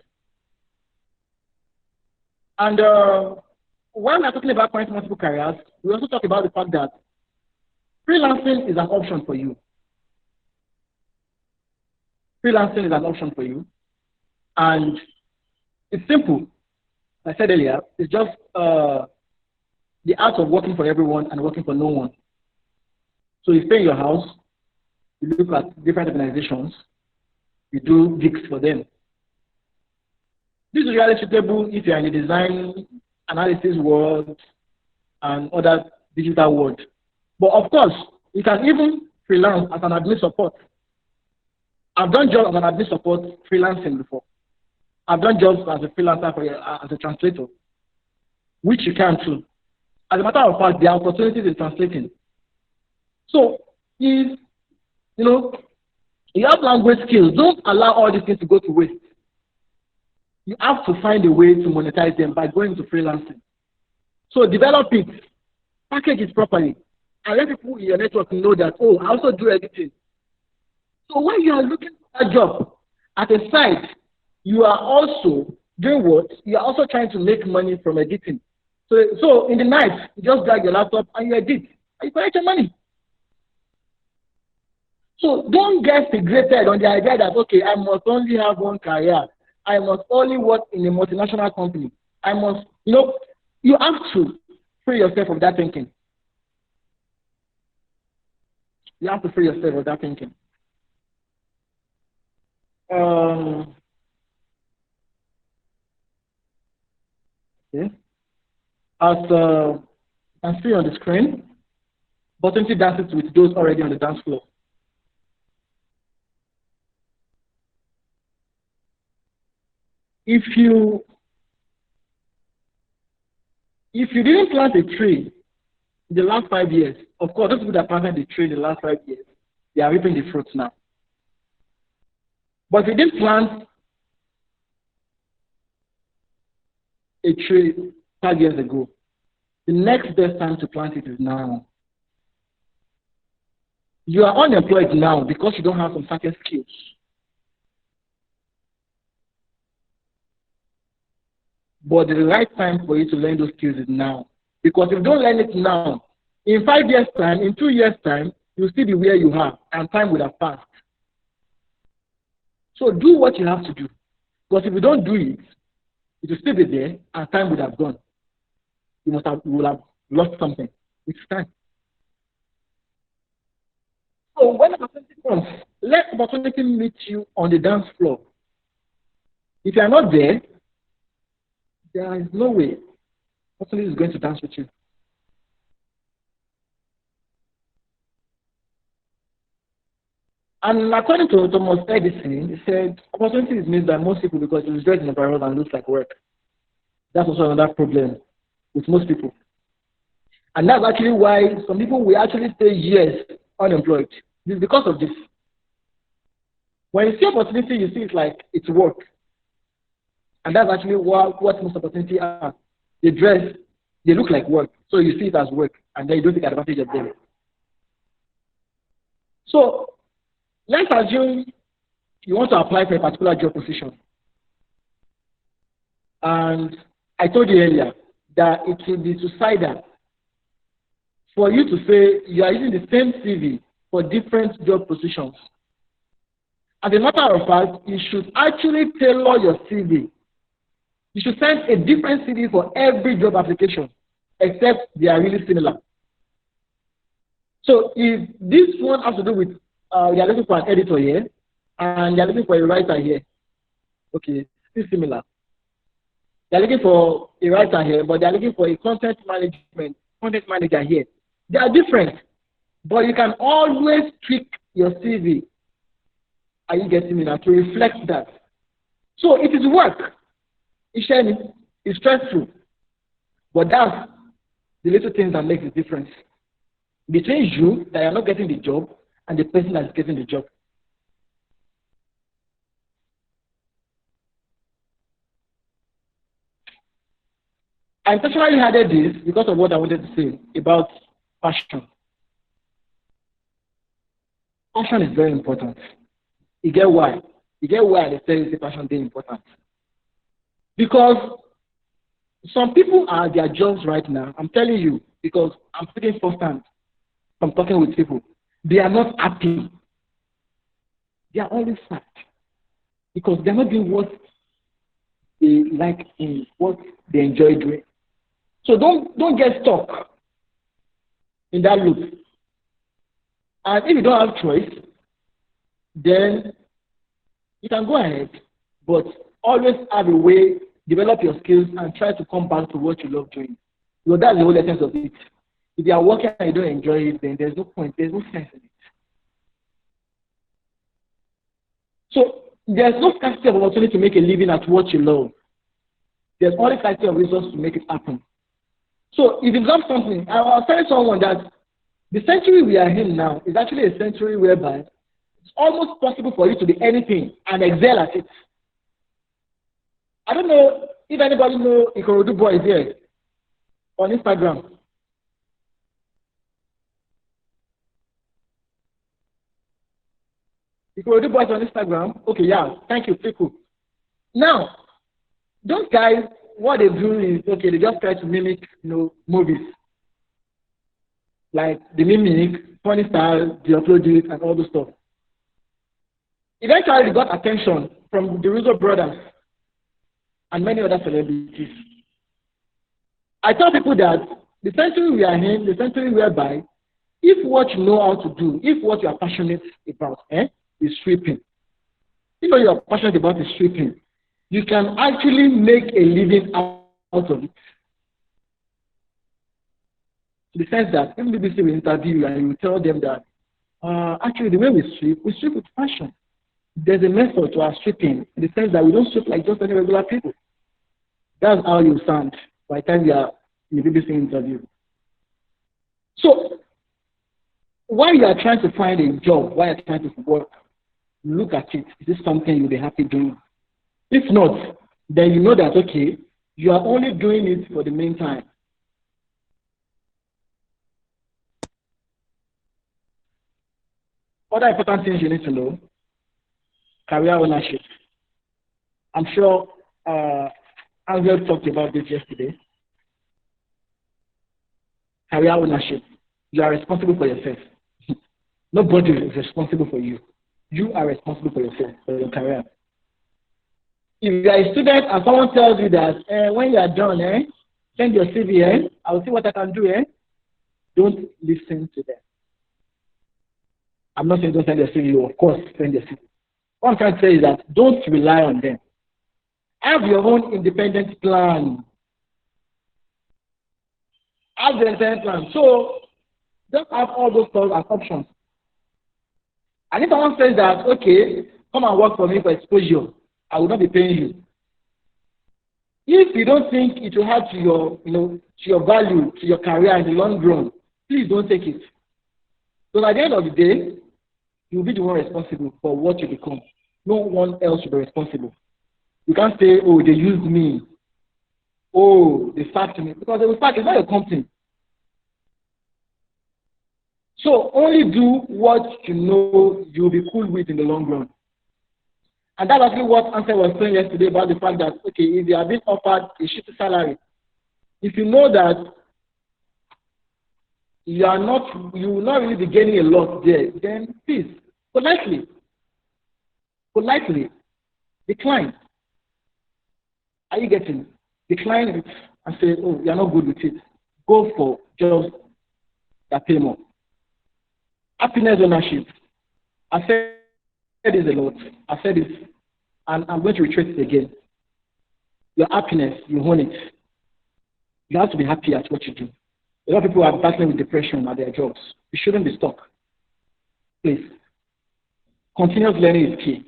And when we're talking about current multiple careers, we also talk about the fact that freelancing is an option for you. Freelancing is an option for you. And it's simple. I said earlier, it's just the art of working for everyone and working for no one. So you stay in your house, You look at different organizations, you do gigs for them. This is really suitable if you're in the design analysis world and other digital world. But of course, you can even freelance as an admin support. I've done jobs as an admin support freelancing before. I've done jobs as a freelancer as a translator, which you can too. As a matter of fact, there are opportunities in translating. So if you have language skills, don't allow all these things to go to waste. You have to find a way to monetize them by going to freelancing. So develop it, package it properly, and let people in your network know that, oh, I also do editing. So when you are looking for a job at a site, you are also doing what? You are also trying to make money from editing. So in the night, you just drag your laptop and you edit, and you collect your money. So don't get fixated on the idea that, okay, I must only have one career. I must only work in a multinational company. I must, you have to free yourself of that thinking. You have to free yourself of that thinking. Okay. As you can see on the screen, opportunity dances with those already on the dance floor. If you didn't plant a tree in the last 5 years, of course, those people that planted the tree in the last 5 years, they are reaping the fruits now. But if you didn't plant a tree 5 years ago, the next best time to plant it is now. You are unemployed now because you don't have some certain skills. But the right time for you to learn those skills is now. Because if you don't learn it now, in 5 years' time, in 2 years' time, you'll still be where you are, and time will have passed. So do what you have to do. Because if you don't do it, it will still be there, and time would have gone. You will have lost something. It's time. So when opportunity comes, let opportunity meet you on the dance floor. If you are not there, there is no way opportunity is going to dance with you. And according to Thomas Edison, he said opportunity is missed by most people because it is dressed in a barrel and looks like work. That's also another problem with most people. And that's actually why some people will actually stay years unemployed. It is because of this. When you see opportunity, you see it like it's work. And that's actually what most opportunity are. They dress, they look like work. So you see it as work, and then you don't take advantage of them. So let's assume you want to apply for a particular job position. And I told you earlier that it will be suicidal for you to say you are using the same CV for different job positions. As a matter of fact, you should actually tailor your CV. You should send a different CV for every job application, except they are really similar. So if this one has to do with you are looking for an editor here, and you are looking for a writer here, okay, it's similar. They are looking for a writer here, but they are looking for a content manager here. They are different, but you can always tweak your CV. Are you getting me now? To reflect that. So it is work. It's stressful, but that's the little things that make the difference between you that are not getting the job and the person that is getting the job. I intentionally added this because of what I wanted to say about passion. Passion is very important. You get why? You get why they say passion is very important. Because some people are at their jobs right now. I'm telling you, because I'm speaking firsthand from talking with people. They are not happy. They are always sad because they're not doing what they like in what they enjoy doing. So don't get stuck in that loop. And if you don't have choice, then you can go ahead, but always have a way, develop your skills, and try to come back to what you love doing. So that's the whole essence of it. If you are working and you don't enjoy it, then there's no point, there's no sense in it. So there's no scarcity of opportunity to make a living at what you love. There's only scarcity of resources to make it happen. So if you love something, I was telling someone that the century we are in now is actually a century whereby it's almost possible for you to be anything and excel at it. I don't know if anybody knows Ikorodu boys here on Instagram. Ikorodu boys on Instagram. Okay, yeah, thank you, people. Now, those guys, what they do is, okay, they just try to mimic, movies. Like the mimic, funny style, they upload it and all those stuff. Eventually, they got attention from the Russo brothers and many other celebrities. I tell people that the century we are in, the century whereby, if what you know how to do, if what you are passionate about is sweeping, if what you are passionate about is sweeping, you can actually make a living out of it. In the sense that if BBC will interview you and you tell them that actually the way we sweep with passion. There's a method to our sweeping in the sense that we don't sweep like just any regular people. That's how you sound by the time you are in the BBC interview. So while you are trying to find a job, while you're trying to work, look at it. Is this something you'll be happy doing? If not, then you know that, okay, you are only doing it for the meantime. Other important things you need to know: career ownership. I'm sure Angel talked about this yesterday. Career ownership. You are responsible for yourself. Nobody is responsible for you. You are responsible for yourself, for your career. If you are a student and someone tells you that when you are done, send your CV, I will see what I can do, don't listen to them. I'm not saying don't send your CV, of course, send your CV. What I'm trying to say is that don't rely on them. Have your own independent plan. Have the independent plan. So just have all those thoughts as options. And if someone says that, okay, come and work for me for exposure, I will not be paying you. If you don't think it will add to your, to your value, to your career in the long run, please don't take it. So at the end of the day, you'll be the one responsible for what you become. No one else should be responsible. You can't say, oh, they used me. Oh, they sacked me. Because they will sack, it's not a company. So only do what you know you'll be cool with in the long run. And that's actually what Ansel was saying yesterday about the fact that, okay, if you are being offered a shitty salary, if you know that you will not really be gaining a lot there, then please, politely decline. Are you getting? Decline it and say, oh, you're not good with it. Go for jobs that pay more. Happiness ownership. I said this a lot. I said this, and I'm going to retrace it again. Your happiness, you own it. You have to be happy at what you do. A lot of people are battling with depression at their jobs. You shouldn't be stuck. Please. Continuous learning is key.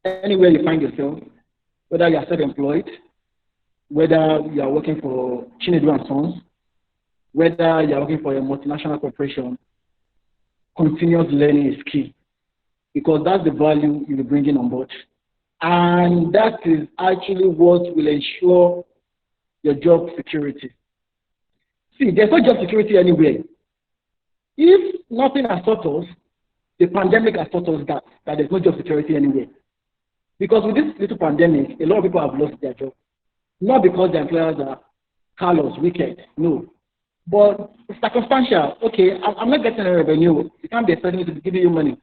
Anywhere you find yourself, whether you are self-employed, whether you are working for Chinedu and Sons, whether you are working for a multinational corporation, continuous learning is key, because that's the value you'll be bringing on board. And that is actually what will ensure your job security. See, there's no job security anywhere. If nothing has taught us, the pandemic has taught us that there's no job security anywhere. Because with this little pandemic, a lot of people have lost their job. Not because the employers are callous, wicked, no. But it's circumstantial. Okay, I'm not getting any revenue. You can't be expecting me to be giving you money.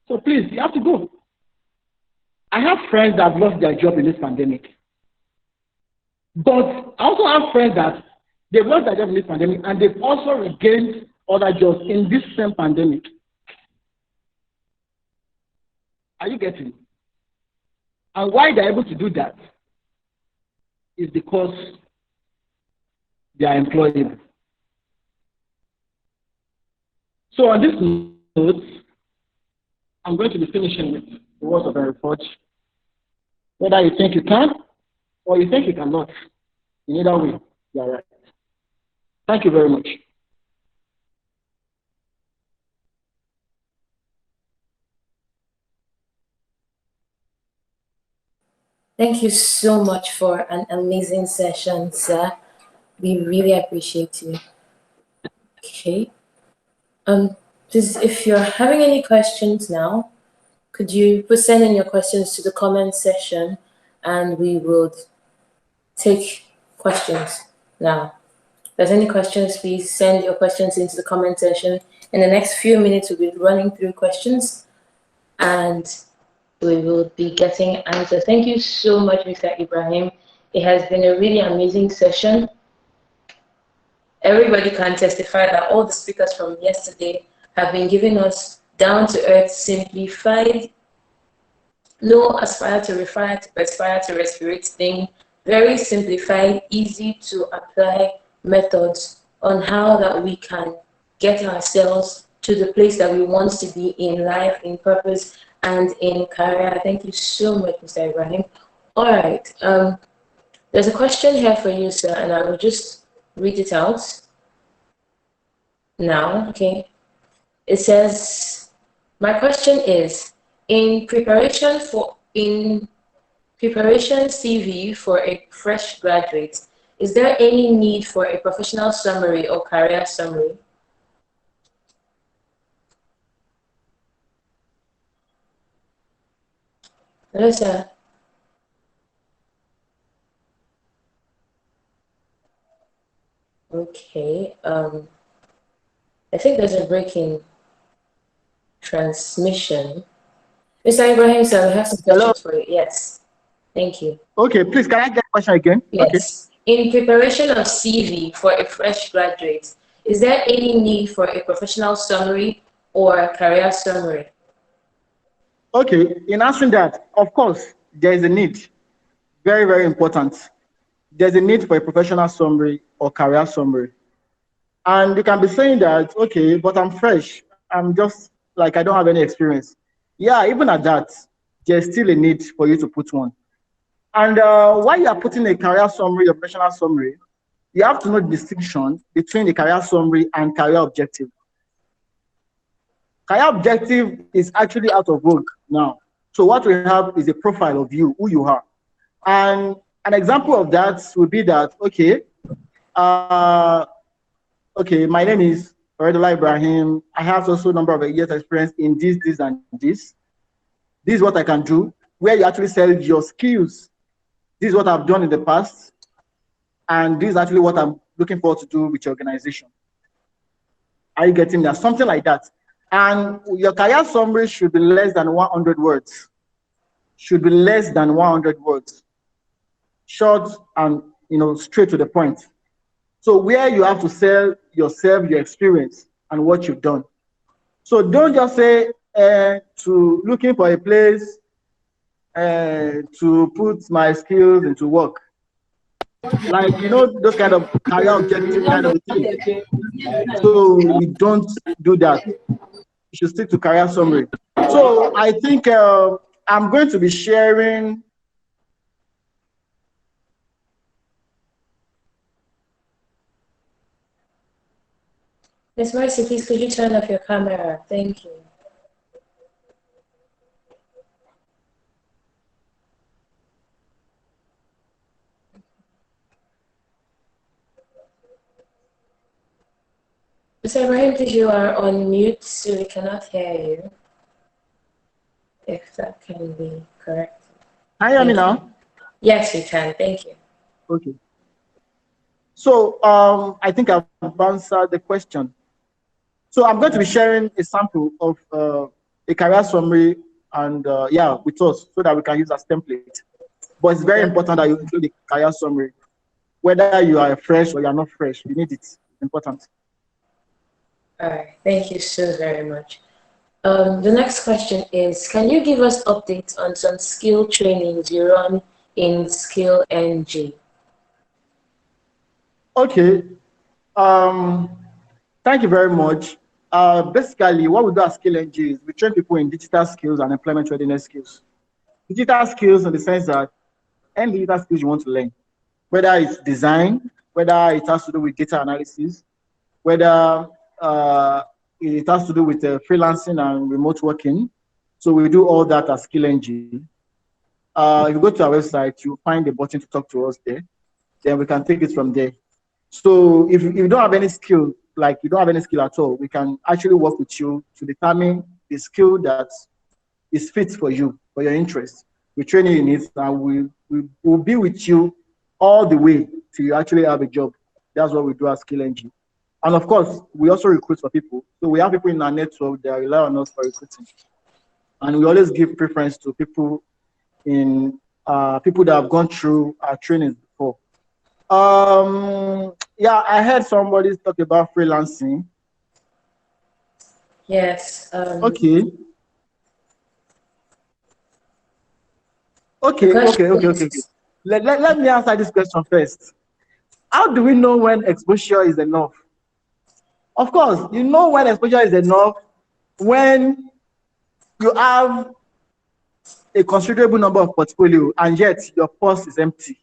So please, you have to go. I have friends that have lost their job in this pandemic. But I also have friends that they've lost their job in this pandemic and they've also regained other jobs in this same pandemic. Are you getting? And why they're able to do that is because they are employable. So on this note, I'm going to be finishing with the words of a report. Whether you think you can or you think you cannot, in either way, you are right. Thank you very much. Thank you so much for an amazing session, sir. We really appreciate you. Okay. Please, if you're having any questions now, could you send in your questions to the comment section, and we will take questions now. If there's any questions, please send your questions into the comment section. In the next few minutes, we'll be running through questions, and we will be getting answers. Thank you so much, Mr. Ibrahim. It has been a really amazing session. Everybody can testify that all the speakers from yesterday have been giving us down-to-earth, simplified, no aspire to respirate thing, very simplified, easy to apply methods on how that we can get ourselves to the place that we want to be in life, in purpose, and in career. Thank you so much, Mr. Ibrahim. All right, there's a question here for you, sir, and I will just read it out now. Okay, it says, my question is, in preparation CV for a fresh graduate, is there any need for a professional summary or career summary? Hello, sir. Okay. I think there's a break in transmission. Mr. Ibrahim, sir, we have some questions for you. Yes. Thank you. Okay, please, can I get the question again? Yes. Okay. In preparation of CV for a fresh graduate, is there any need for a professional summary or a career summary? Okay, in answering that, of course, there is a need. Very, very important. There's a need for a professional summary or career summary. And you can be saying that, okay, but I'm fresh. I'm just like, I don't have any experience. Yeah, even at that, there's still a need for you to put one. And while you are putting a career summary or professional summary, you have to know the distinction between the career summary and career objective. Career objective is actually out of vogue now. So what we have is a profile of you, who you are. And an example of that would be that, okay, okay, my name is Oredola Ibrahim. I have also a number of years experience in this, and this. This is what I can do, where you actually sell your skills. This is what I've done in the past. And this is actually what I'm looking forward to do with your organization. Are you getting that? Something like that. And your career summary should be less than 100 words. Should be less than 100 words. Short and straight to the point. So where you have to sell yourself, your experience, and what you've done. So don't just say to looking for a place to put my skills into work. Like, those kind of career objective kind of thing. So we don't do that. You should stick to career summary. So I think I'm going to be sharing. Ms. Mercy, please could you turn off your camera? Thank you. Mr. Ibrahim, please, you are on mute, so we cannot hear you. If that can be correct. Can you hear me now? Yes, we can. Thank you. Okay. So I think I've answered the question. So I'm going to be sharing a sample of a career summary and with us so that we can use as template. But it's very important that you include the career summary. Whether you are fresh or you're not fresh, you need it. It's important. All right. Thank you so very much. The next question is, can you give us updates on some skill trainings you run in Skill NG? Okay. Um, Thank you very much. Basically, what we do at Skill NG is we train people in digital skills and employment readiness skills. Digital skills in the sense that any digital skills you want to learn, whether it's design, whether it has to do with data analysis, whether uh, it has to do with freelancing and remote working. So we do all that at Skill NG. If you go to our website, you'll find a button to talk to us there. Then we can take it from there. So if you don't have any skill, like you don't have any skill at all, we can actually work with you to determine the skill that is fit for you, for your interest. We train you in it, and we will be with you all the way till you actually have a job. That's what we do at Skill NG. And of course, we also recruit for people. So we have people in our network that rely on us for recruiting. And we always give preference to people people that have gone through our trainings before. Yeah, I heard somebody talk about freelancing. Yes. Okay. Okay. Let me answer this question first. How do we know when exposure is enough? Of course, you know when exposure is enough when you have a considerable number of portfolio and yet your purse is empty.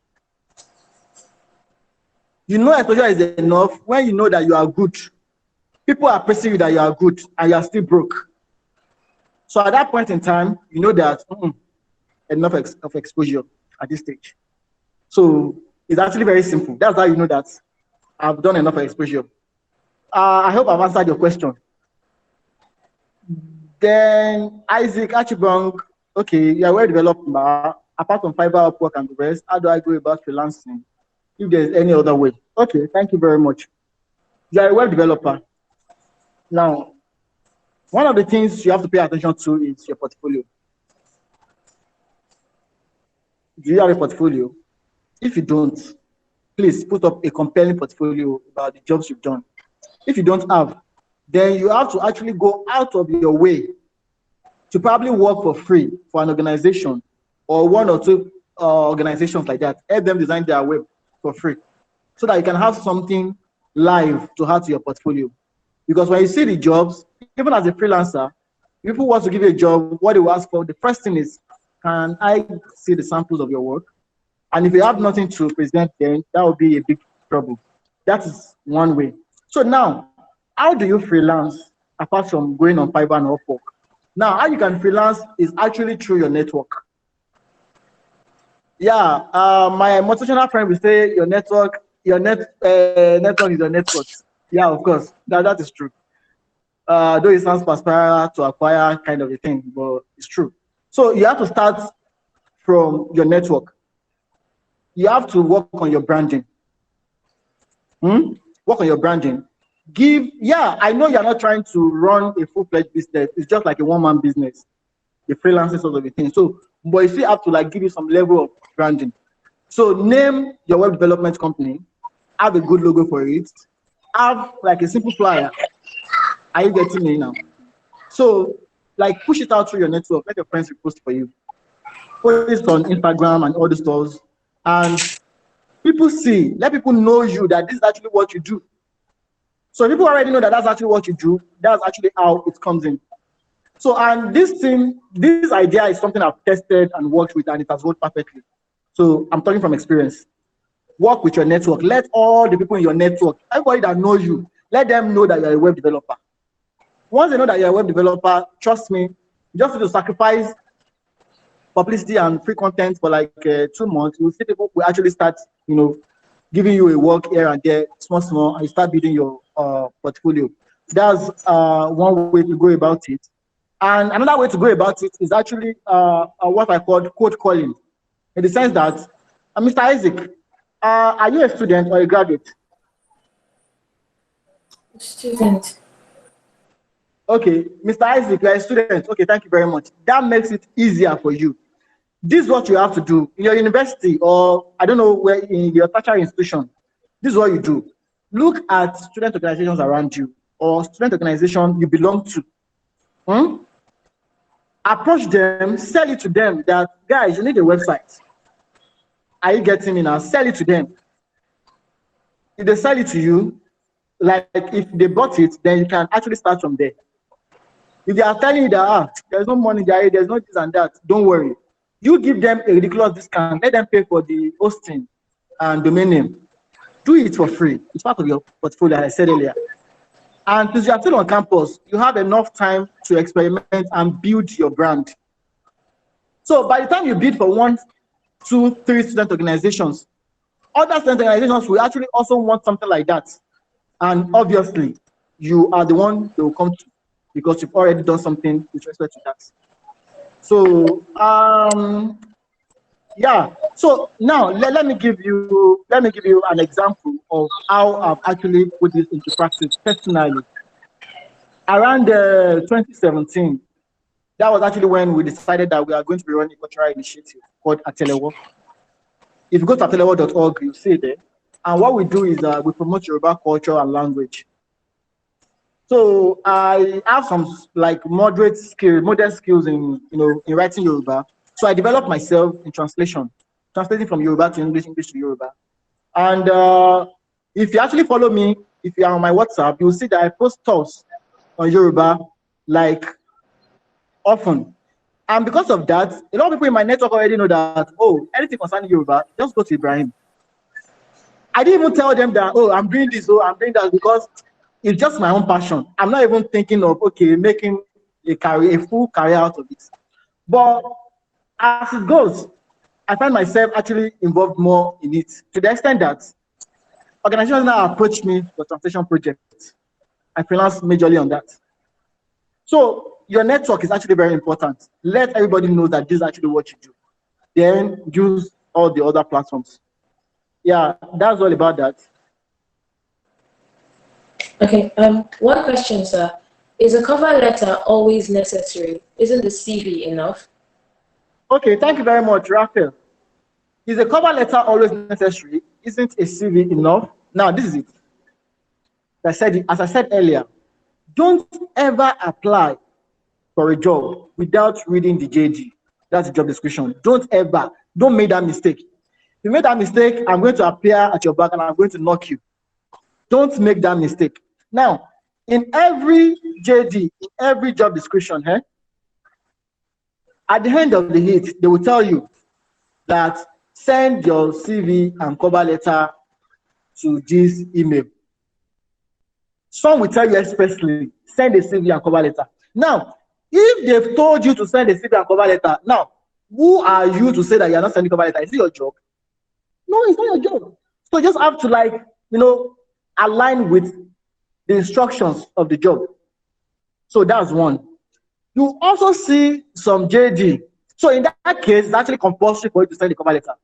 You know exposure is enough when you know that you are good. People are praising you that you are good and you are still broke. So at that point in time, you know that enough of exposure at this stage. So it's actually very simple. That's how you know that I've done enough exposure. I hope I've answered your question. Then Isaac Achibong, okay, you are well developed, apart from Fiverr, Upwork, and the rest. How do I go about freelancing? If there's any other way. Okay, thank you very much. You are a web developer. Now, one of the things you have to pay attention to is your portfolio. Do you have a portfolio? If you don't, please put up a compelling portfolio about the jobs you've done. If you don't have, then you have to actually go out of your way to probably work for free for an organization or one or two organizations like that. Help them design their web for free so that you can have something live to add to your portfolio. Because when you see the jobs, even as a freelancer, people want to give you a job, what they will ask for, the first thing is, can I see the samples of your work? And if you have nothing to present, then that will be a big trouble. That is one way. So now, how do you freelance apart from going on Fiverr and Upwork? Now, how you can freelance is actually through your network. Yeah, my motivational friend will say your network is your network. Yeah, of course, that is true. Though it sounds perspire to acquire kind of a thing, but it's true. So you have to start from your network. You have to work on your branding. Work on your branding. I know you're not trying to run a full-fledged business. It's just like a one-man business, the freelancing sort of a thing. So, but you still have to give you some level of branding. So name your web development company, have a good logo for it, have a simple flyer. Are you getting me now? So push it out through your network, let your friends repost for you. Put it on Instagram and all the stores, and people see, let people know you that this is actually what you do. So people already know that that's actually what you do. That's actually how it comes in. So, and this idea is something I've tested and worked with, and it has worked perfectly. So I'm talking from experience. Work with your network. Let all the people in your network, everybody that knows you, let them know that you're a web developer. Once they know that you're a web developer, trust me, you just need to sacrifice publicity and free content for 2 months. You'll see people will actually start, giving you a work here and there, small, and you start building your portfolio. That's one way to go about it. And another way to go about it is actually what I call cold calling, in the sense that, Mr. Isaac, are you a student or a graduate? Student. Okay, Mr. Isaac, you're a student. Okay, thank you very much. That makes it easier for you. This is what you have to do in your university, or I don't know where, in your tertiary institution. This is what you do. Look at student organizations around you or student organization you belong to. approach them, sell it to them that, guys, you need a website. Are you getting me now? Sell it to them. If they sell it to you, like if they bought it, then you can actually start from there. If they are telling you that there's no money there, there's no this and that, don't worry. You give them a ridiculous discount, let them pay for the hosting and domain name. Do it for free. It's part of your portfolio, as I said earlier. And since you are still on campus, you have enough time to experiment and build your brand. So by the time you bid for 1, 2, 3 student organizations, other student organizations will actually also want something like that. And obviously, you are the one they will come to because you've already done something with respect to that. So yeah. So now let me give you an example of how I've actually put this into practice personally. Around 2017, that was actually when we decided that we are going to be running a cultural initiative called Atelewo. If you go to atelewo.org, you'll see it there. And what we do is we promote Yoruba culture and language. So I have some like modern skills in writing Yoruba. So I developed myself in translating from Yoruba to English, English to Yoruba. And if you actually follow me, if you are on my WhatsApp, you'll see that I post thoughts on Yoruba like often. And because of that, a lot of people in my network already know that, oh, anything concerning Yoruba, just go to Ibrahim. I didn't even tell them that, oh, I'm doing this, oh, I'm doing that, because it's just my own passion. I'm not even thinking of, okay, making a full career out of it. But as it goes, I find myself actually involved more in it, to the extent that organizations now approach me for translation projects. I freelance majorly on that. So your network is actually very important. Let everybody know that this is actually what you do. Then use all the other platforms. Yeah, that's all about that. Okay, one question, sir. Is a cover letter always necessary? Isn't the CV enough? Okay, thank you very much, Raphael. Is a cover letter always necessary? Isn't a CV enough? Now, this is it. As I said earlier, don't ever apply for a job without reading the JD. That's the job description. Don't make that mistake. If you make that mistake, I'm going to appear at your back and I'm going to knock you. Don't make that mistake. Now, in every JD, in every job description, at the end of the hit, they will tell you that send your CV and cover letter to this email. Some will tell you expressly, send a CV and cover letter. Now, if they've told you to send a CV and cover letter, now, who are you to say that you're not sending cover letter? Is it your job? No, it's not your job. So you just have to align with the instructions of the job. So that's one. You also see some JD. So in that case, it's actually compulsory for you to send the cover letter.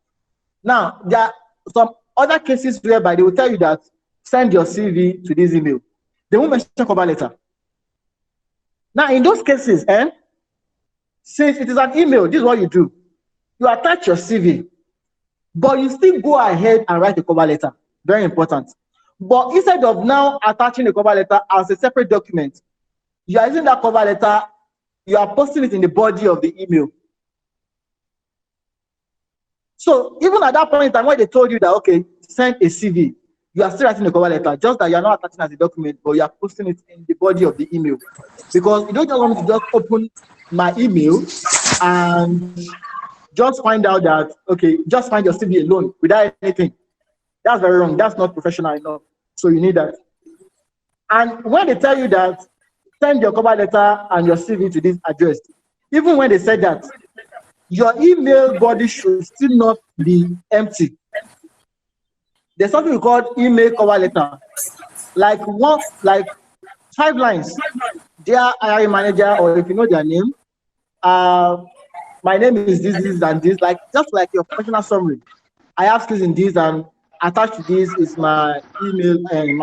Now, there are some other cases whereby they will tell you that send your CV to this email. They won't mention cover letter. Now, in those cases, since it is an email, this is what you do. You attach your CV, but you still go ahead and write a cover letter. Very important. But instead of now attaching a cover letter as a separate document, you are using that cover letter, you are posting it in the body of the email. So even at that point in time, when they told you that, okay, send a CV, you are still writing a cover letter, just that you are not attaching as a document, but you are posting it in the body of the email. Because you don't just want me to just open my email and just find out that, okay, just find your CV alone without anything. That's very wrong. That's not professional enough. So you need that. And when they tell you that, send your cover letter and your CV to this address, even when they said that, your email body should still not be empty. There's something we call email cover letter. Like 5 lines. Dear hiring manager, or if you know their name, my name is this, and this, just like your professional summary. I have skills in this, and attached to this is my email and my